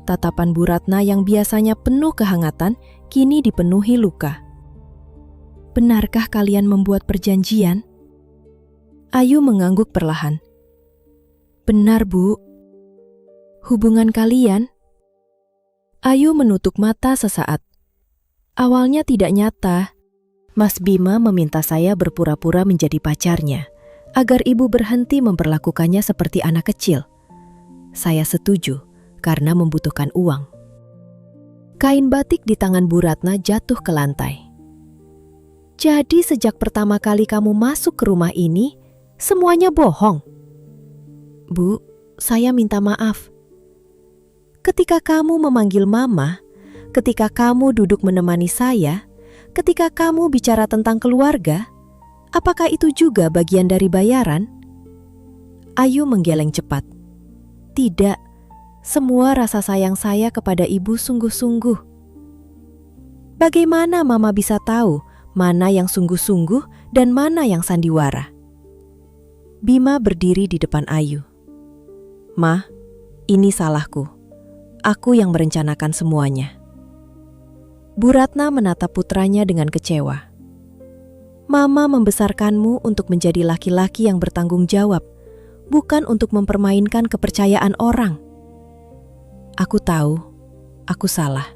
Tatapan Bu Ratna yang biasanya penuh kehangatan, kini dipenuhi luka. Benarkah kalian membuat perjanjian? Ayu mengangguk perlahan. Benar, Bu. Hubungan kalian? Ayu menutup mata sesaat. Awalnya tidak nyata. Mas Bima meminta saya berpura-pura menjadi pacarnya, agar ibu berhenti memperlakukannya seperti anak kecil. Saya setuju, karena membutuhkan uang. Kain batik di tangan Bu Ratna jatuh ke lantai. Jadi sejak pertama kali kamu masuk ke rumah ini, semuanya bohong? Bu, saya minta maaf. Ketika kamu memanggil Mama, ketika kamu duduk menemani saya, ketika kamu bicara tentang keluarga, apakah itu juga bagian dari bayaran? Ayu menggeleng cepat. Tidak, semua rasa sayang saya kepada ibu sungguh-sungguh. Bagaimana Mama bisa tahu mana yang sungguh-sungguh dan mana yang sandiwara? Bima berdiri di depan Ayu. Ma, ini salahku. Aku yang merencanakan semuanya. Bu Ratna menatap putranya dengan kecewa. Mama membesarkanmu untuk menjadi laki-laki yang bertanggung jawab, bukan untuk mempermainkan kepercayaan orang. Aku tahu, aku salah.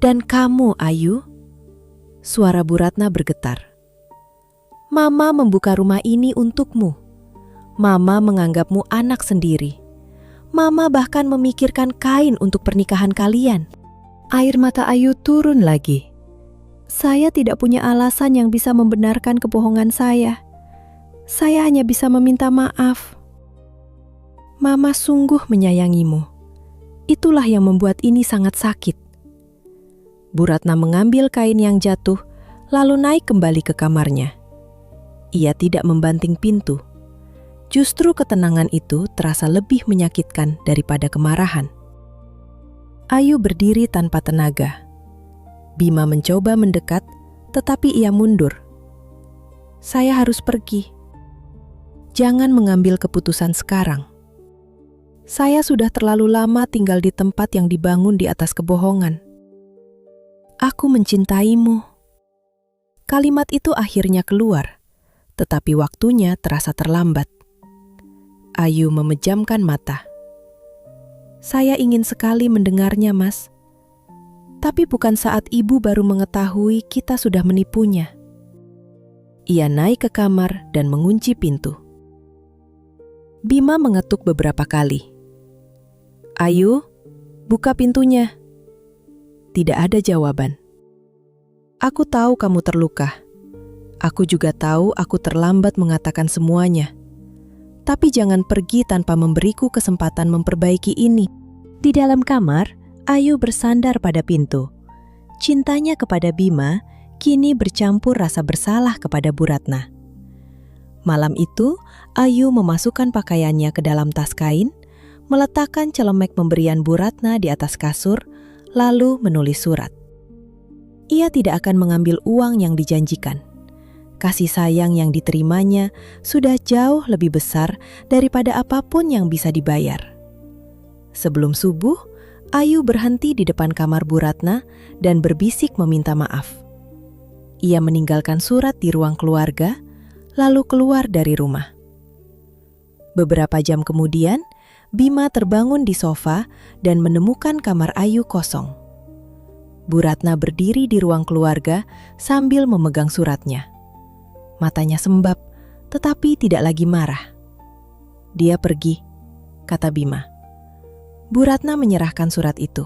Dan kamu, Ayu? Suara Bu Ratna bergetar. Mama membuka rumah ini untukmu. Mama menganggapmu anak sendiri. Mama bahkan memikirkan kain untuk pernikahan kalian. Air mata Ayu turun lagi. Saya tidak punya alasan yang bisa membenarkan kebohongan saya. Saya hanya bisa meminta maaf. Mama sungguh menyayangimu. Itulah yang membuat ini sangat sakit. Bu Ratna mengambil kain yang jatuh, lalu naik kembali ke kamarnya. Ia tidak membanting pintu. Justru ketenangan itu terasa lebih menyakitkan daripada kemarahan. Ayu berdiri tanpa tenaga. Bima mencoba mendekat, tetapi ia mundur. Saya harus pergi. Jangan mengambil keputusan sekarang. Saya sudah terlalu lama tinggal di tempat yang dibangun di atas kebohongan. Aku mencintaimu. Kalimat itu akhirnya keluar, tetapi waktunya terasa terlambat. Ayu memejamkan mata. Saya ingin sekali mendengarnya, Mas. Tapi bukan saat ibu baru mengetahui kita sudah menipunya. Ia naik ke kamar dan mengunci pintu. Bima mengetuk beberapa kali. "Ayu, buka pintunya." Tidak ada jawaban. "Aku tahu kamu terluka. Aku juga tahu aku terlambat mengatakan semuanya. Tapi jangan pergi tanpa memberiku kesempatan memperbaiki ini." Di dalam kamar, Ayu bersandar pada pintu. Cintanya kepada Bima kini bercampur rasa bersalah kepada Bu Ratna. Malam itu, Ayu memasukkan pakaiannya ke dalam tas kain, meletakkan celemek pemberian Bu Ratna di atas kasur, lalu menulis surat. Ia tidak akan mengambil uang yang dijanjikan. Kasih sayang yang diterimanya sudah jauh lebih besar daripada apapun yang bisa dibayar. Sebelum subuh, Ayu berhenti di depan kamar Bu Ratna dan berbisik meminta maaf. Ia meninggalkan surat di ruang keluarga, lalu keluar dari rumah. Beberapa jam kemudian, Bima terbangun di sofa dan menemukan kamar Ayu kosong. Bu Ratna berdiri di ruang keluarga sambil memegang suratnya. Matanya sembab, tetapi tidak lagi marah. "Dia pergi," kata Bima. Bu Ratna menyerahkan surat itu.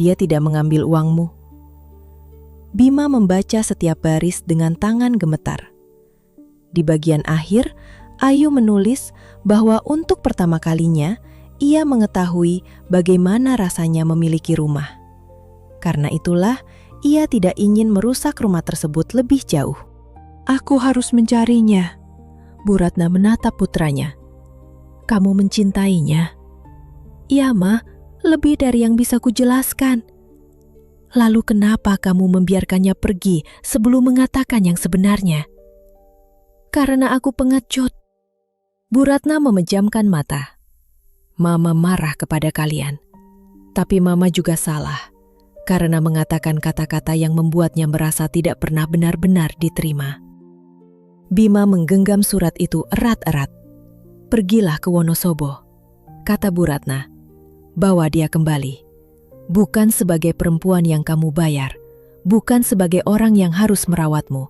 "Dia tidak mengambil uangmu." Bima membaca setiap baris dengan tangan gemetar. Di bagian akhir, Ayu menulis bahwa untuk pertama kalinya ia mengetahui bagaimana rasanya memiliki rumah. Karena itulah, ia tidak ingin merusak rumah tersebut lebih jauh. "Aku harus mencarinya." Bu Ratna menatap putranya. "Kamu mencintainya?" "Iya, Ma, lebih dari yang bisa kujelaskan." "Lalu kenapa kamu membiarkannya pergi sebelum mengatakan yang sebenarnya?" "Karena aku pengecut." Bu Ratna memejamkan mata. "Mama marah kepada kalian. Tapi Mama juga salah, karena mengatakan kata-kata yang membuatnya merasa tidak pernah benar-benar diterima." Bima menggenggam surat itu erat-erat. "Pergilah ke Wonosobo," kata Bu Ratna. "Bawa dia kembali. Bukan sebagai perempuan yang kamu bayar, bukan sebagai orang yang harus merawatmu,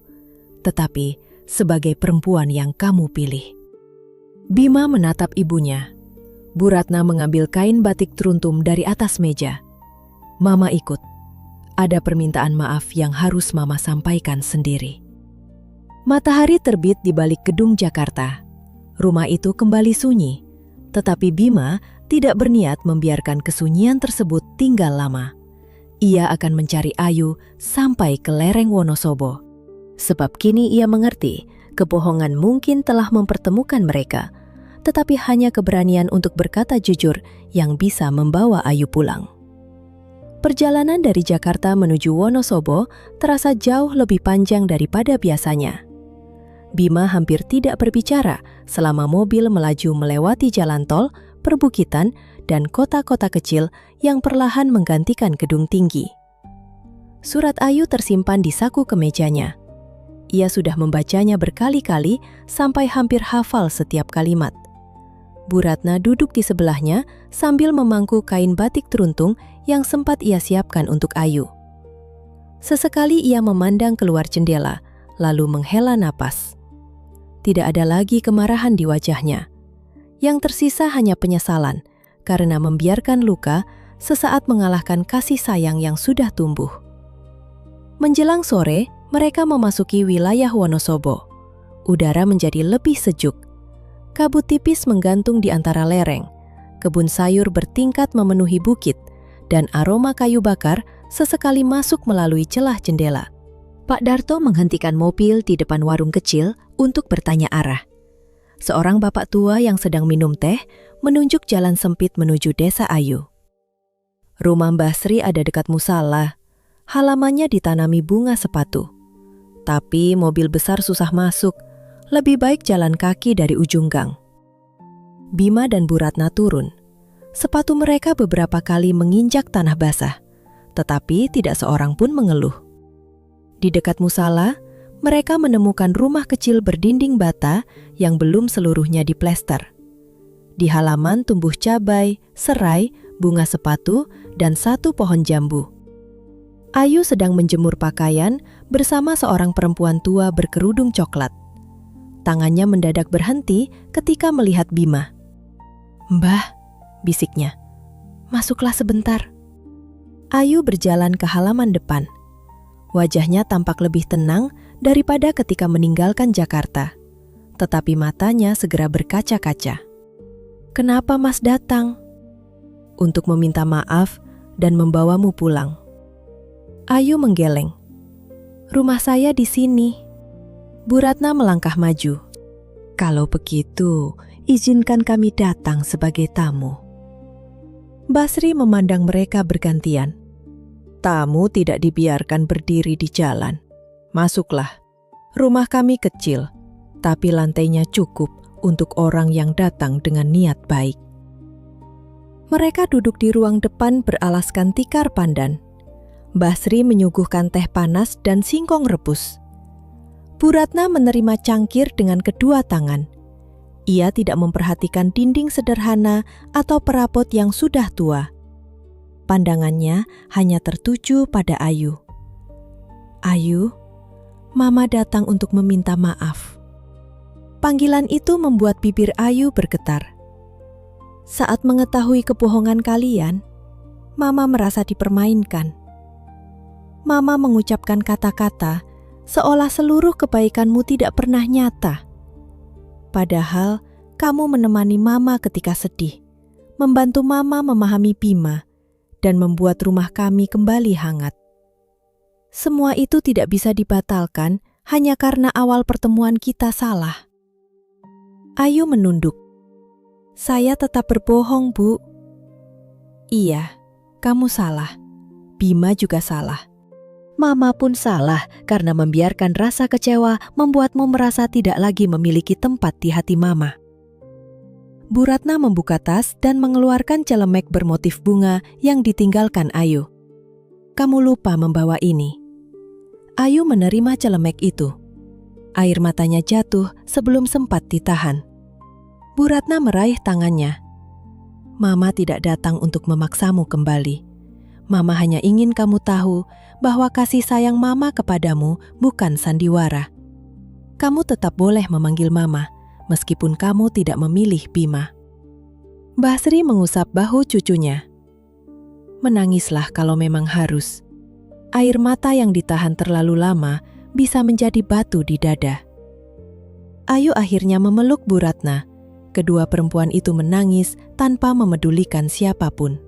tetapi sebagai perempuan yang kamu pilih." Bima menatap ibunya. Bu Ratna mengambil kain batik teruntum dari atas meja. "Mama ikut. Ada permintaan maaf yang harus Mama sampaikan sendiri." Matahari terbit di balik gedung Jakarta. Rumah itu kembali sunyi, tetapi Bima tidak berniat membiarkan kesunyian tersebut tinggal lama. Ia akan mencari Ayu sampai ke lereng Wonosobo. Sebab kini ia mengerti, kebohongan mungkin telah mempertemukan mereka, tetapi hanya keberanian untuk berkata jujur yang bisa membawa Ayu pulang. Perjalanan dari Jakarta menuju Wonosobo terasa jauh lebih panjang daripada biasanya. Bima hampir tidak berbicara selama mobil melaju melewati jalan tol, perbukitan, dan kota-kota kecil yang perlahan menggantikan gedung tinggi. Surat Ayu tersimpan di saku kemejanya. Ia sudah membacanya berkali-kali sampai hampir hafal setiap kalimat. Bu Ratna duduk di sebelahnya sambil memangku kain batik teruntung yang sempat ia siapkan untuk Ayu. Sesekali ia memandang keluar jendela, lalu menghela napas. Tidak ada lagi kemarahan di wajahnya. Yang tersisa hanya penyesalan karena membiarkan luka sesaat mengalahkan kasih sayang yang sudah tumbuh. Menjelang sore, mereka memasuki wilayah Wonosobo. Udara menjadi lebih sejuk. Kabut tipis menggantung di antara lereng. Kebun sayur bertingkat memenuhi bukit, dan aroma kayu bakar sesekali masuk melalui celah jendela. Pak Darto menghentikan mobil di depan warung kecil untuk bertanya arah. Seorang bapak tua yang sedang minum teh menunjuk jalan sempit menuju desa Ayu. Rumah Mbah Sri ada dekat musala. Halamannya ditanami bunga sepatu. Tapi mobil besar susah masuk. Lebih baik jalan kaki dari ujung gang. Bima dan Bu Ratna turun. Sepatu mereka beberapa kali menginjak tanah basah, tetapi tidak seorang pun mengeluh. Di dekat musala, mereka menemukan rumah kecil berdinding bata yang belum seluruhnya diplester. Di halaman tumbuh cabai, serai, bunga sepatu, dan satu pohon jambu. Ayu sedang menjemur pakaian bersama seorang perempuan tua berkerudung coklat. Tangannya mendadak berhenti ketika melihat Bima. "Mbah," bisiknya, "masuklah sebentar." Ayu berjalan ke halaman depan. Wajahnya tampak lebih tenang daripada ketika meninggalkan Jakarta. Tetapi matanya segera berkaca-kaca. "Kenapa Mas datang?" "Untuk meminta maaf dan membawamu pulang." Ayu menggeleng. "Rumah saya di sini." Bu Ratna melangkah maju. "Kalau begitu, izinkan kami datang sebagai tamu." Basri memandang mereka bergantian. "Tamu tidak dibiarkan berdiri di jalan. Masuklah. Rumah kami kecil, tapi lantainya cukup untuk orang yang datang dengan niat baik." Mereka duduk di ruang depan beralaskan tikar pandan. Basri menyuguhkan teh panas dan singkong rebus. Bu Ratna menerima cangkir dengan kedua tangan. Ia tidak memperhatikan dinding sederhana atau perabot yang sudah tua. Pandangannya hanya tertuju pada Ayu. "Ayu, Mama datang untuk meminta maaf." Panggilan itu membuat bibir Ayu bergetar. Saat mengetahui kebohongan kalian, Mama merasa dipermainkan. Mama mengucapkan kata-kata seolah seluruh kebaikanmu tidak pernah nyata. Padahal kamu menemani Mama ketika sedih, membantu Mama memahami Bima, dan membuat rumah kami kembali hangat. Semua itu tidak bisa dibatalkan hanya karena awal pertemuan kita salah. Ayu menunduk. "Saya tetap berbohong, Bu." "Iya, kamu salah. Bima juga salah. Mama pun salah karena membiarkan rasa kecewa membuatmu merasa tidak lagi memiliki tempat di hati Mama." Bu Ratna membuka tas dan mengeluarkan celemek bermotif bunga yang ditinggalkan Ayu. "Kamu lupa membawa ini." Ayu menerima celemek itu. Air matanya jatuh sebelum sempat ditahan. Bu Ratna meraih tangannya. "Mama tidak datang untuk memaksamu kembali. Mama hanya ingin kamu tahu bahwa kasih sayang Mama kepadamu bukan sandiwara. Kamu tetap boleh memanggil Mama, meskipun kamu tidak memilih Bima." Basri mengusap bahu cucunya. "Menangislah kalau memang harus. Air mata yang ditahan terlalu lama bisa menjadi batu di dada." Ayu akhirnya memeluk Bu Ratna. Kedua perempuan itu menangis tanpa memedulikan siapapun.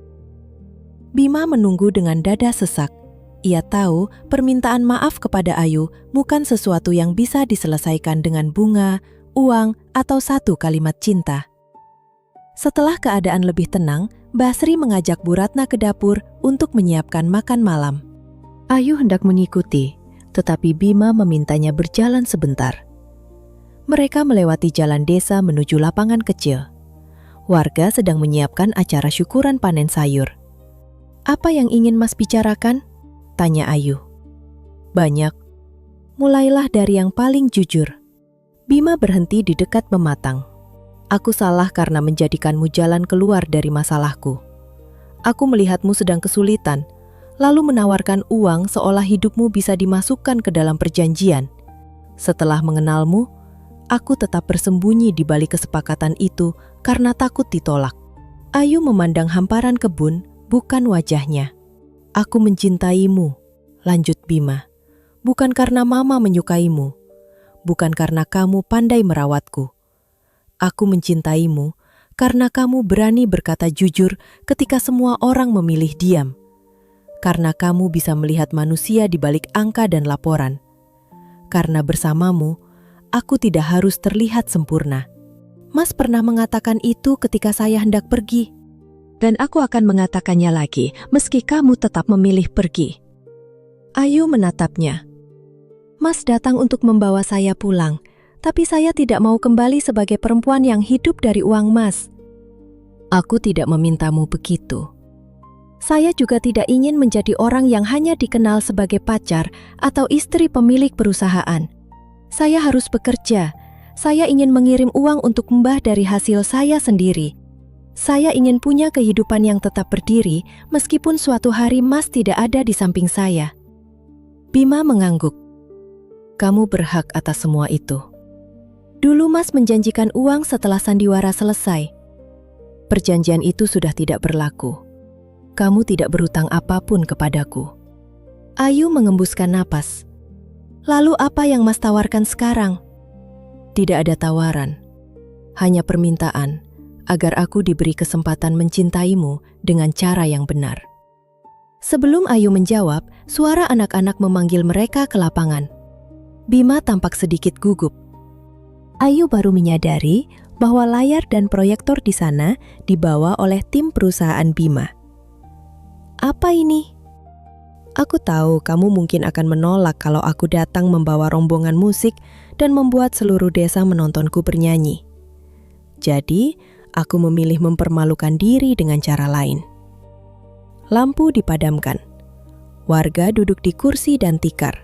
Bima menunggu dengan dada sesak. Ia tahu permintaan maaf kepada Ayu bukan sesuatu yang bisa diselesaikan dengan bunga, uang, atau satu kalimat cinta. Setelah keadaan lebih tenang, Basri mengajak Bu Ratna ke dapur untuk menyiapkan makan malam. Ayu hendak mengikuti, tetapi Bima memintanya berjalan sebentar. Mereka melewati jalan desa menuju lapangan kecil. Warga sedang menyiapkan acara syukuran panen sayur. "Apa yang ingin Mas bicarakan?" tanya Ayu. "Banyak. Mulailah dari yang paling jujur." Bima berhenti di dekat pematang. "Aku salah karena menjadikanmu jalan keluar dari masalahku. Aku melihatmu sedang kesulitan, lalu menawarkan uang seolah hidupmu bisa dimasukkan ke dalam perjanjian. Setelah mengenalmu, aku tetap bersembunyi di balik kesepakatan itu karena takut ditolak." Ayu memandang hamparan kebun, bukan wajahnya. "Aku mencintaimu," lanjut Bima. "Bukan karena Mama menyukaimu. Bukan karena kamu pandai merawatku. Aku mencintaimu karena kamu berani berkata jujur ketika semua orang memilih diam. Karena kamu bisa melihat manusia di balik angka dan laporan. Karena bersamamu, aku tidak harus terlihat sempurna. Mas pernah mengatakan itu ketika saya hendak pergi. Dan aku akan mengatakannya lagi meski kamu tetap memilih pergi." Ayu menatapnya. "Mas datang untuk membawa saya pulang, tapi saya tidak mau kembali sebagai perempuan yang hidup dari uang Mas." "Aku tidak memintamu begitu. Saya juga tidak ingin menjadi orang yang hanya dikenal sebagai pacar atau istri pemilik perusahaan. Saya harus bekerja. Saya ingin mengirim uang untuk Mbah dari hasil saya sendiri. Saya ingin punya kehidupan yang tetap berdiri meskipun suatu hari Mas tidak ada di samping saya." Bima mengangguk. "Kamu berhak atas semua itu. Dulu Mas menjanjikan uang setelah sandiwara selesai. Perjanjian itu sudah tidak berlaku. Kamu tidak berhutang apapun kepadaku. Ayu mengembuskan napas. Lalu apa yang Mas tawarkan sekarang? Tidak ada tawaran, hanya permintaan agar aku diberi kesempatan mencintaimu dengan cara yang benar. Sebelum Ayu menjawab, suara anak-anak memanggil mereka ke lapangan. Bima tampak sedikit gugup. Ayu baru menyadari bahwa layar dan proyektor di sana dibawa oleh tim perusahaan Bima. Apa ini? Aku tahu kamu mungkin akan menolak kalau aku datang membawa rombongan musik dan membuat seluruh desa menontonku bernyanyi. Jadi, aku memilih mempermalukan diri dengan cara lain. Lampu dipadamkan. Warga duduk di kursi dan tikar.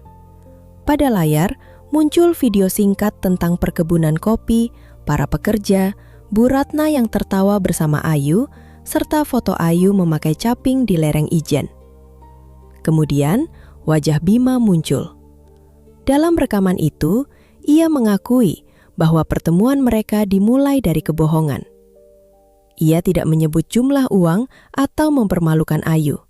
Pada layar, muncul video singkat tentang perkebunan kopi, para pekerja, Bu Ratna yang tertawa bersama Ayu, serta foto Ayu memakai caping di lereng Ijen. Kemudian, wajah Bima muncul. Dalam rekaman itu, ia mengakui bahwa pertemuan mereka dimulai dari kebohongan. Ia tidak menyebut jumlah uang atau mempermalukan Ayu.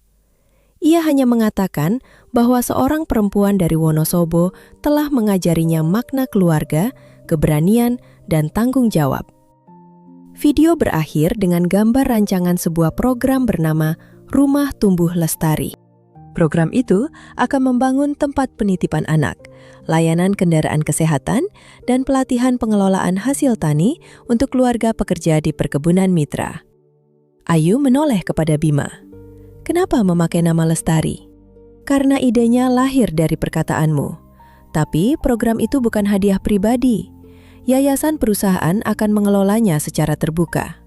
Ia hanya mengatakan bahwa seorang perempuan dari Wonosobo telah mengajarinya makna keluarga, keberanian, dan tanggung jawab. Video berakhir dengan gambar rancangan sebuah program bernama Rumah Tumbuh Lestari. Program itu akan membangun tempat penitipan anak, layanan kendaraan kesehatan, dan pelatihan pengelolaan hasil tani untuk keluarga pekerja di perkebunan mitra. Ayu menoleh kepada Bima. Kenapa memakai nama Lestari? Karena idenya lahir dari perkataanmu. Tapi program itu bukan hadiah pribadi. Yayasan perusahaan akan mengelolanya secara terbuka.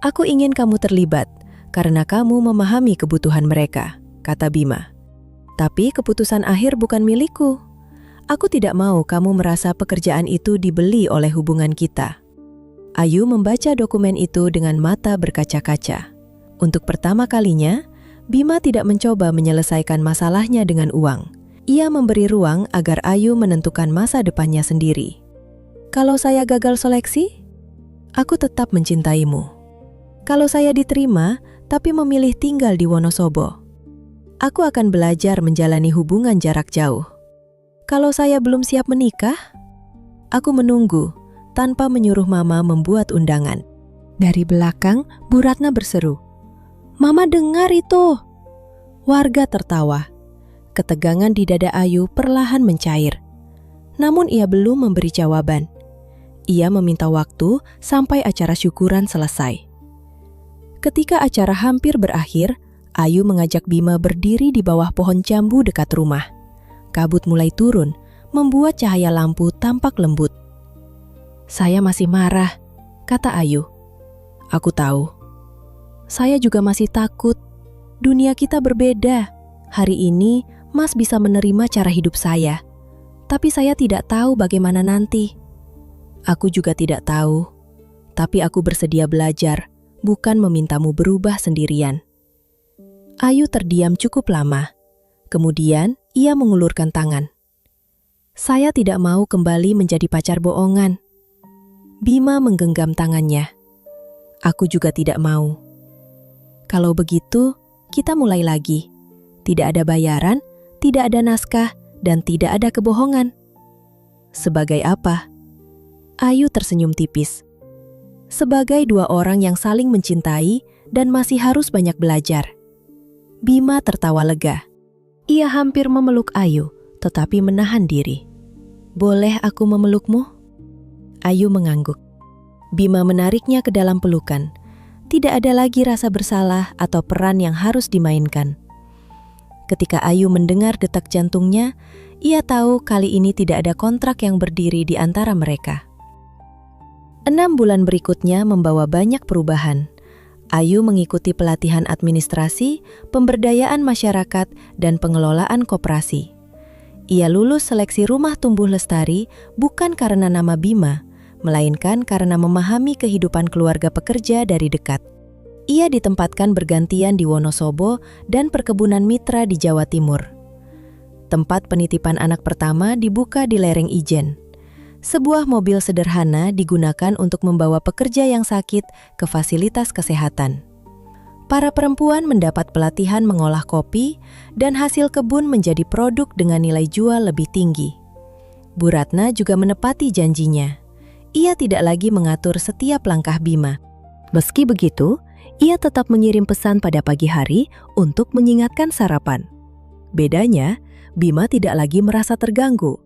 Aku ingin kamu terlibat karena kamu memahami kebutuhan mereka, kata Bima. Tapi keputusan akhir bukan milikku. Aku tidak mau kamu merasa pekerjaan itu dibeli oleh hubungan kita. Ayu membaca dokumen itu dengan mata berkaca-kaca. Untuk pertama kalinya, Bima tidak mencoba menyelesaikan masalahnya dengan uang. Ia memberi ruang agar Ayu menentukan masa depannya sendiri. Kalau saya gagal seleksi, aku tetap mencintaimu. Kalau saya diterima, tapi memilih tinggal di Wonosobo, aku akan belajar menjalani hubungan jarak jauh. Kalau saya belum siap menikah, aku menunggu tanpa menyuruh Mama membuat undangan. Dari belakang, Bu Ratna berseru, "Mama dengar itu!" Warga tertawa. Ketegangan di dada Ayu perlahan mencair. Namun ia belum memberi jawaban. Ia meminta waktu sampai acara syukuran selesai. Ketika acara hampir berakhir, Ayu mengajak Bima berdiri di bawah pohon jambu dekat rumah. Kabut mulai turun, membuat cahaya lampu tampak lembut. "Saya masih marah," kata Ayu. "Aku tahu. Saya juga masih takut. Dunia kita berbeda. Hari ini, Mas bisa menerima cara hidup saya. Tapi saya tidak tahu bagaimana nanti. Aku juga tidak tahu. Tapi aku bersedia belajar, bukan memintamu berubah sendirian." Ayu terdiam cukup lama. Kemudian, ia mengulurkan tangan. "Saya tidak mau kembali menjadi pacar bohongan." Bima menggenggam tangannya. "Aku juga tidak mau." "Kalau begitu, kita mulai lagi. Tidak ada bayaran, tidak ada naskah, dan tidak ada kebohongan." "Sebagai apa?" Ayu tersenyum tipis. "Sebagai dua orang yang saling mencintai dan masih harus banyak belajar." Bima tertawa lega. Ia hampir memeluk Ayu, tetapi menahan diri. "Boleh aku memelukmu?" Ayu mengangguk. Bima menariknya ke dalam pelukan. Tidak ada lagi rasa bersalah atau peran yang harus dimainkan. Ketika Ayu mendengar detak jantungnya, ia tahu kali ini tidak ada kontrak yang berdiri di antara mereka. 6 bulan berikutnya membawa banyak perubahan. Ayu mengikuti pelatihan administrasi, pemberdayaan masyarakat, dan pengelolaan koperasi. Ia lulus seleksi Rumah Tumbuh Lestari bukan karena nama Bima, melainkan karena memahami kehidupan keluarga pekerja dari dekat. Ia ditempatkan bergantian di Wonosobo dan perkebunan mitra di Jawa Timur. Tempat penitipan anak pertama dibuka di lereng Ijen. Sebuah mobil sederhana digunakan untuk membawa pekerja yang sakit ke fasilitas kesehatan. Para perempuan mendapat pelatihan mengolah kopi dan hasil kebun menjadi produk dengan nilai jual lebih tinggi. Bu Ratna juga menepati janjinya. Ia tidak lagi mengatur setiap langkah Bima. Meski begitu, ia tetap mengirim pesan pada pagi hari untuk mengingatkan sarapan. Bedanya, Bima tidak lagi merasa terganggu.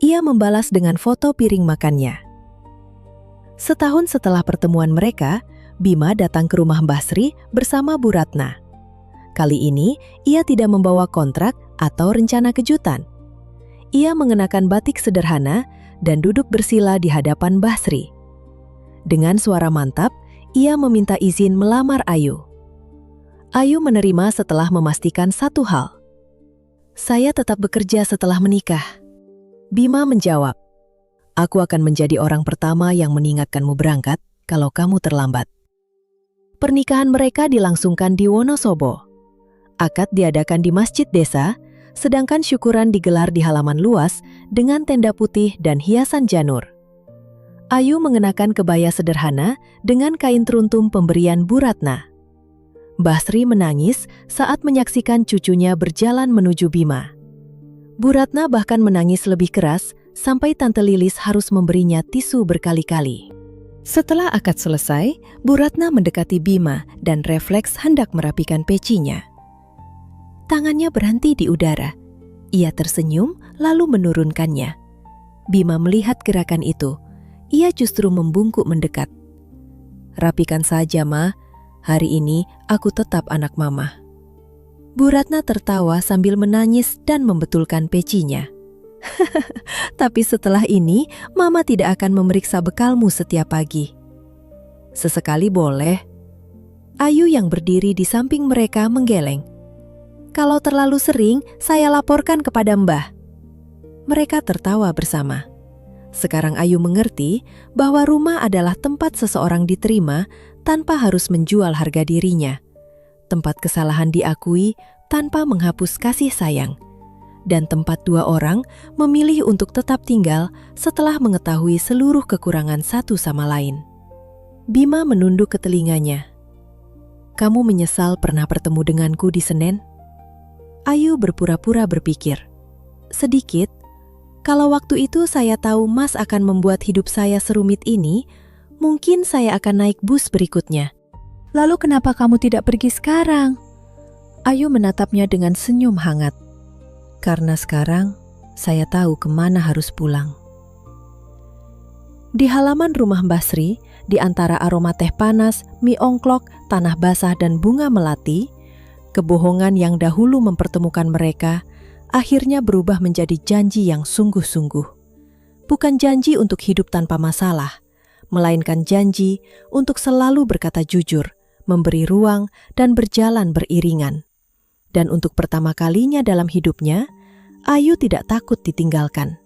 Ia membalas dengan foto piring makannya. Setahun setelah pertemuan mereka, Bima datang ke rumah Mbah Sri bersama Bu Ratna. Kali ini, ia tidak membawa kontrak atau rencana kejutan. Ia mengenakan batik sederhana dan duduk bersila di hadapan Mbah Sri. Dengan suara mantap, ia meminta izin melamar Ayu. Ayu menerima setelah memastikan satu hal. "Saya tetap bekerja setelah menikah." Bima menjawab, "Aku akan menjadi orang pertama yang mengingatkanmu berangkat kalau kamu terlambat." Pernikahan mereka dilangsungkan di Wonosobo. Akad diadakan di masjid desa, sedangkan syukuran digelar di halaman luas dengan tenda putih dan hiasan janur. Ayu mengenakan kebaya sederhana dengan kain teruntum pemberian Bu Ratna. Mbah Sri menangis saat menyaksikan cucunya berjalan menuju Bima. Bu Ratna bahkan menangis lebih keras sampai Tante Lilis harus memberinya tisu berkali-kali. Setelah akad selesai, Bu Ratna mendekati Bima dan refleks hendak merapikan pecinya. Tangannya berhenti di udara. Ia tersenyum lalu menurunkannya. Bima melihat gerakan itu. Ia justru membungkuk mendekat. "Rapikan saja, Ma. Hari ini aku tetap anak Mama." Bu Ratna tertawa sambil menangis dan membetulkan pecinya. "Tapi setelah ini, Mama tidak akan memeriksa bekalmu setiap pagi." "Sesekali boleh." Ayu yang berdiri di samping mereka menggeleng. "Kalau terlalu sering, saya laporkan kepada Mbah." Mereka tertawa bersama. Sekarang Ayu mengerti bahwa rumah adalah tempat seseorang diterima tanpa harus menjual harga dirinya. Tempat kesalahan diakui tanpa menghapus kasih sayang. Dan tempat dua orang memilih untuk tetap tinggal setelah mengetahui seluruh kekurangan satu sama lain. Bima menunduk ke telinganya. "Kamu menyesal pernah bertemu denganku di Senen?" Ayu berpura-pura berpikir. "Sedikit. Kalau waktu itu saya tahu Mas akan membuat hidup saya serumit ini, mungkin saya akan naik bus berikutnya." "Lalu kenapa kamu tidak pergi sekarang?" Ayu menatapnya dengan senyum hangat. "Karena sekarang saya tahu kemana harus pulang." Di halaman rumah Mbah Sri, di antara aroma teh panas, mie ongklok, tanah basah dan bunga melati, kebohongan yang dahulu mempertemukan mereka akhirnya berubah menjadi janji yang sungguh-sungguh. Bukan janji untuk hidup tanpa masalah, melainkan janji untuk selalu berkata jujur, memberi ruang, dan berjalan beriringan. Dan untuk pertama kalinya dalam hidupnya, Ayu tidak takut ditinggalkan.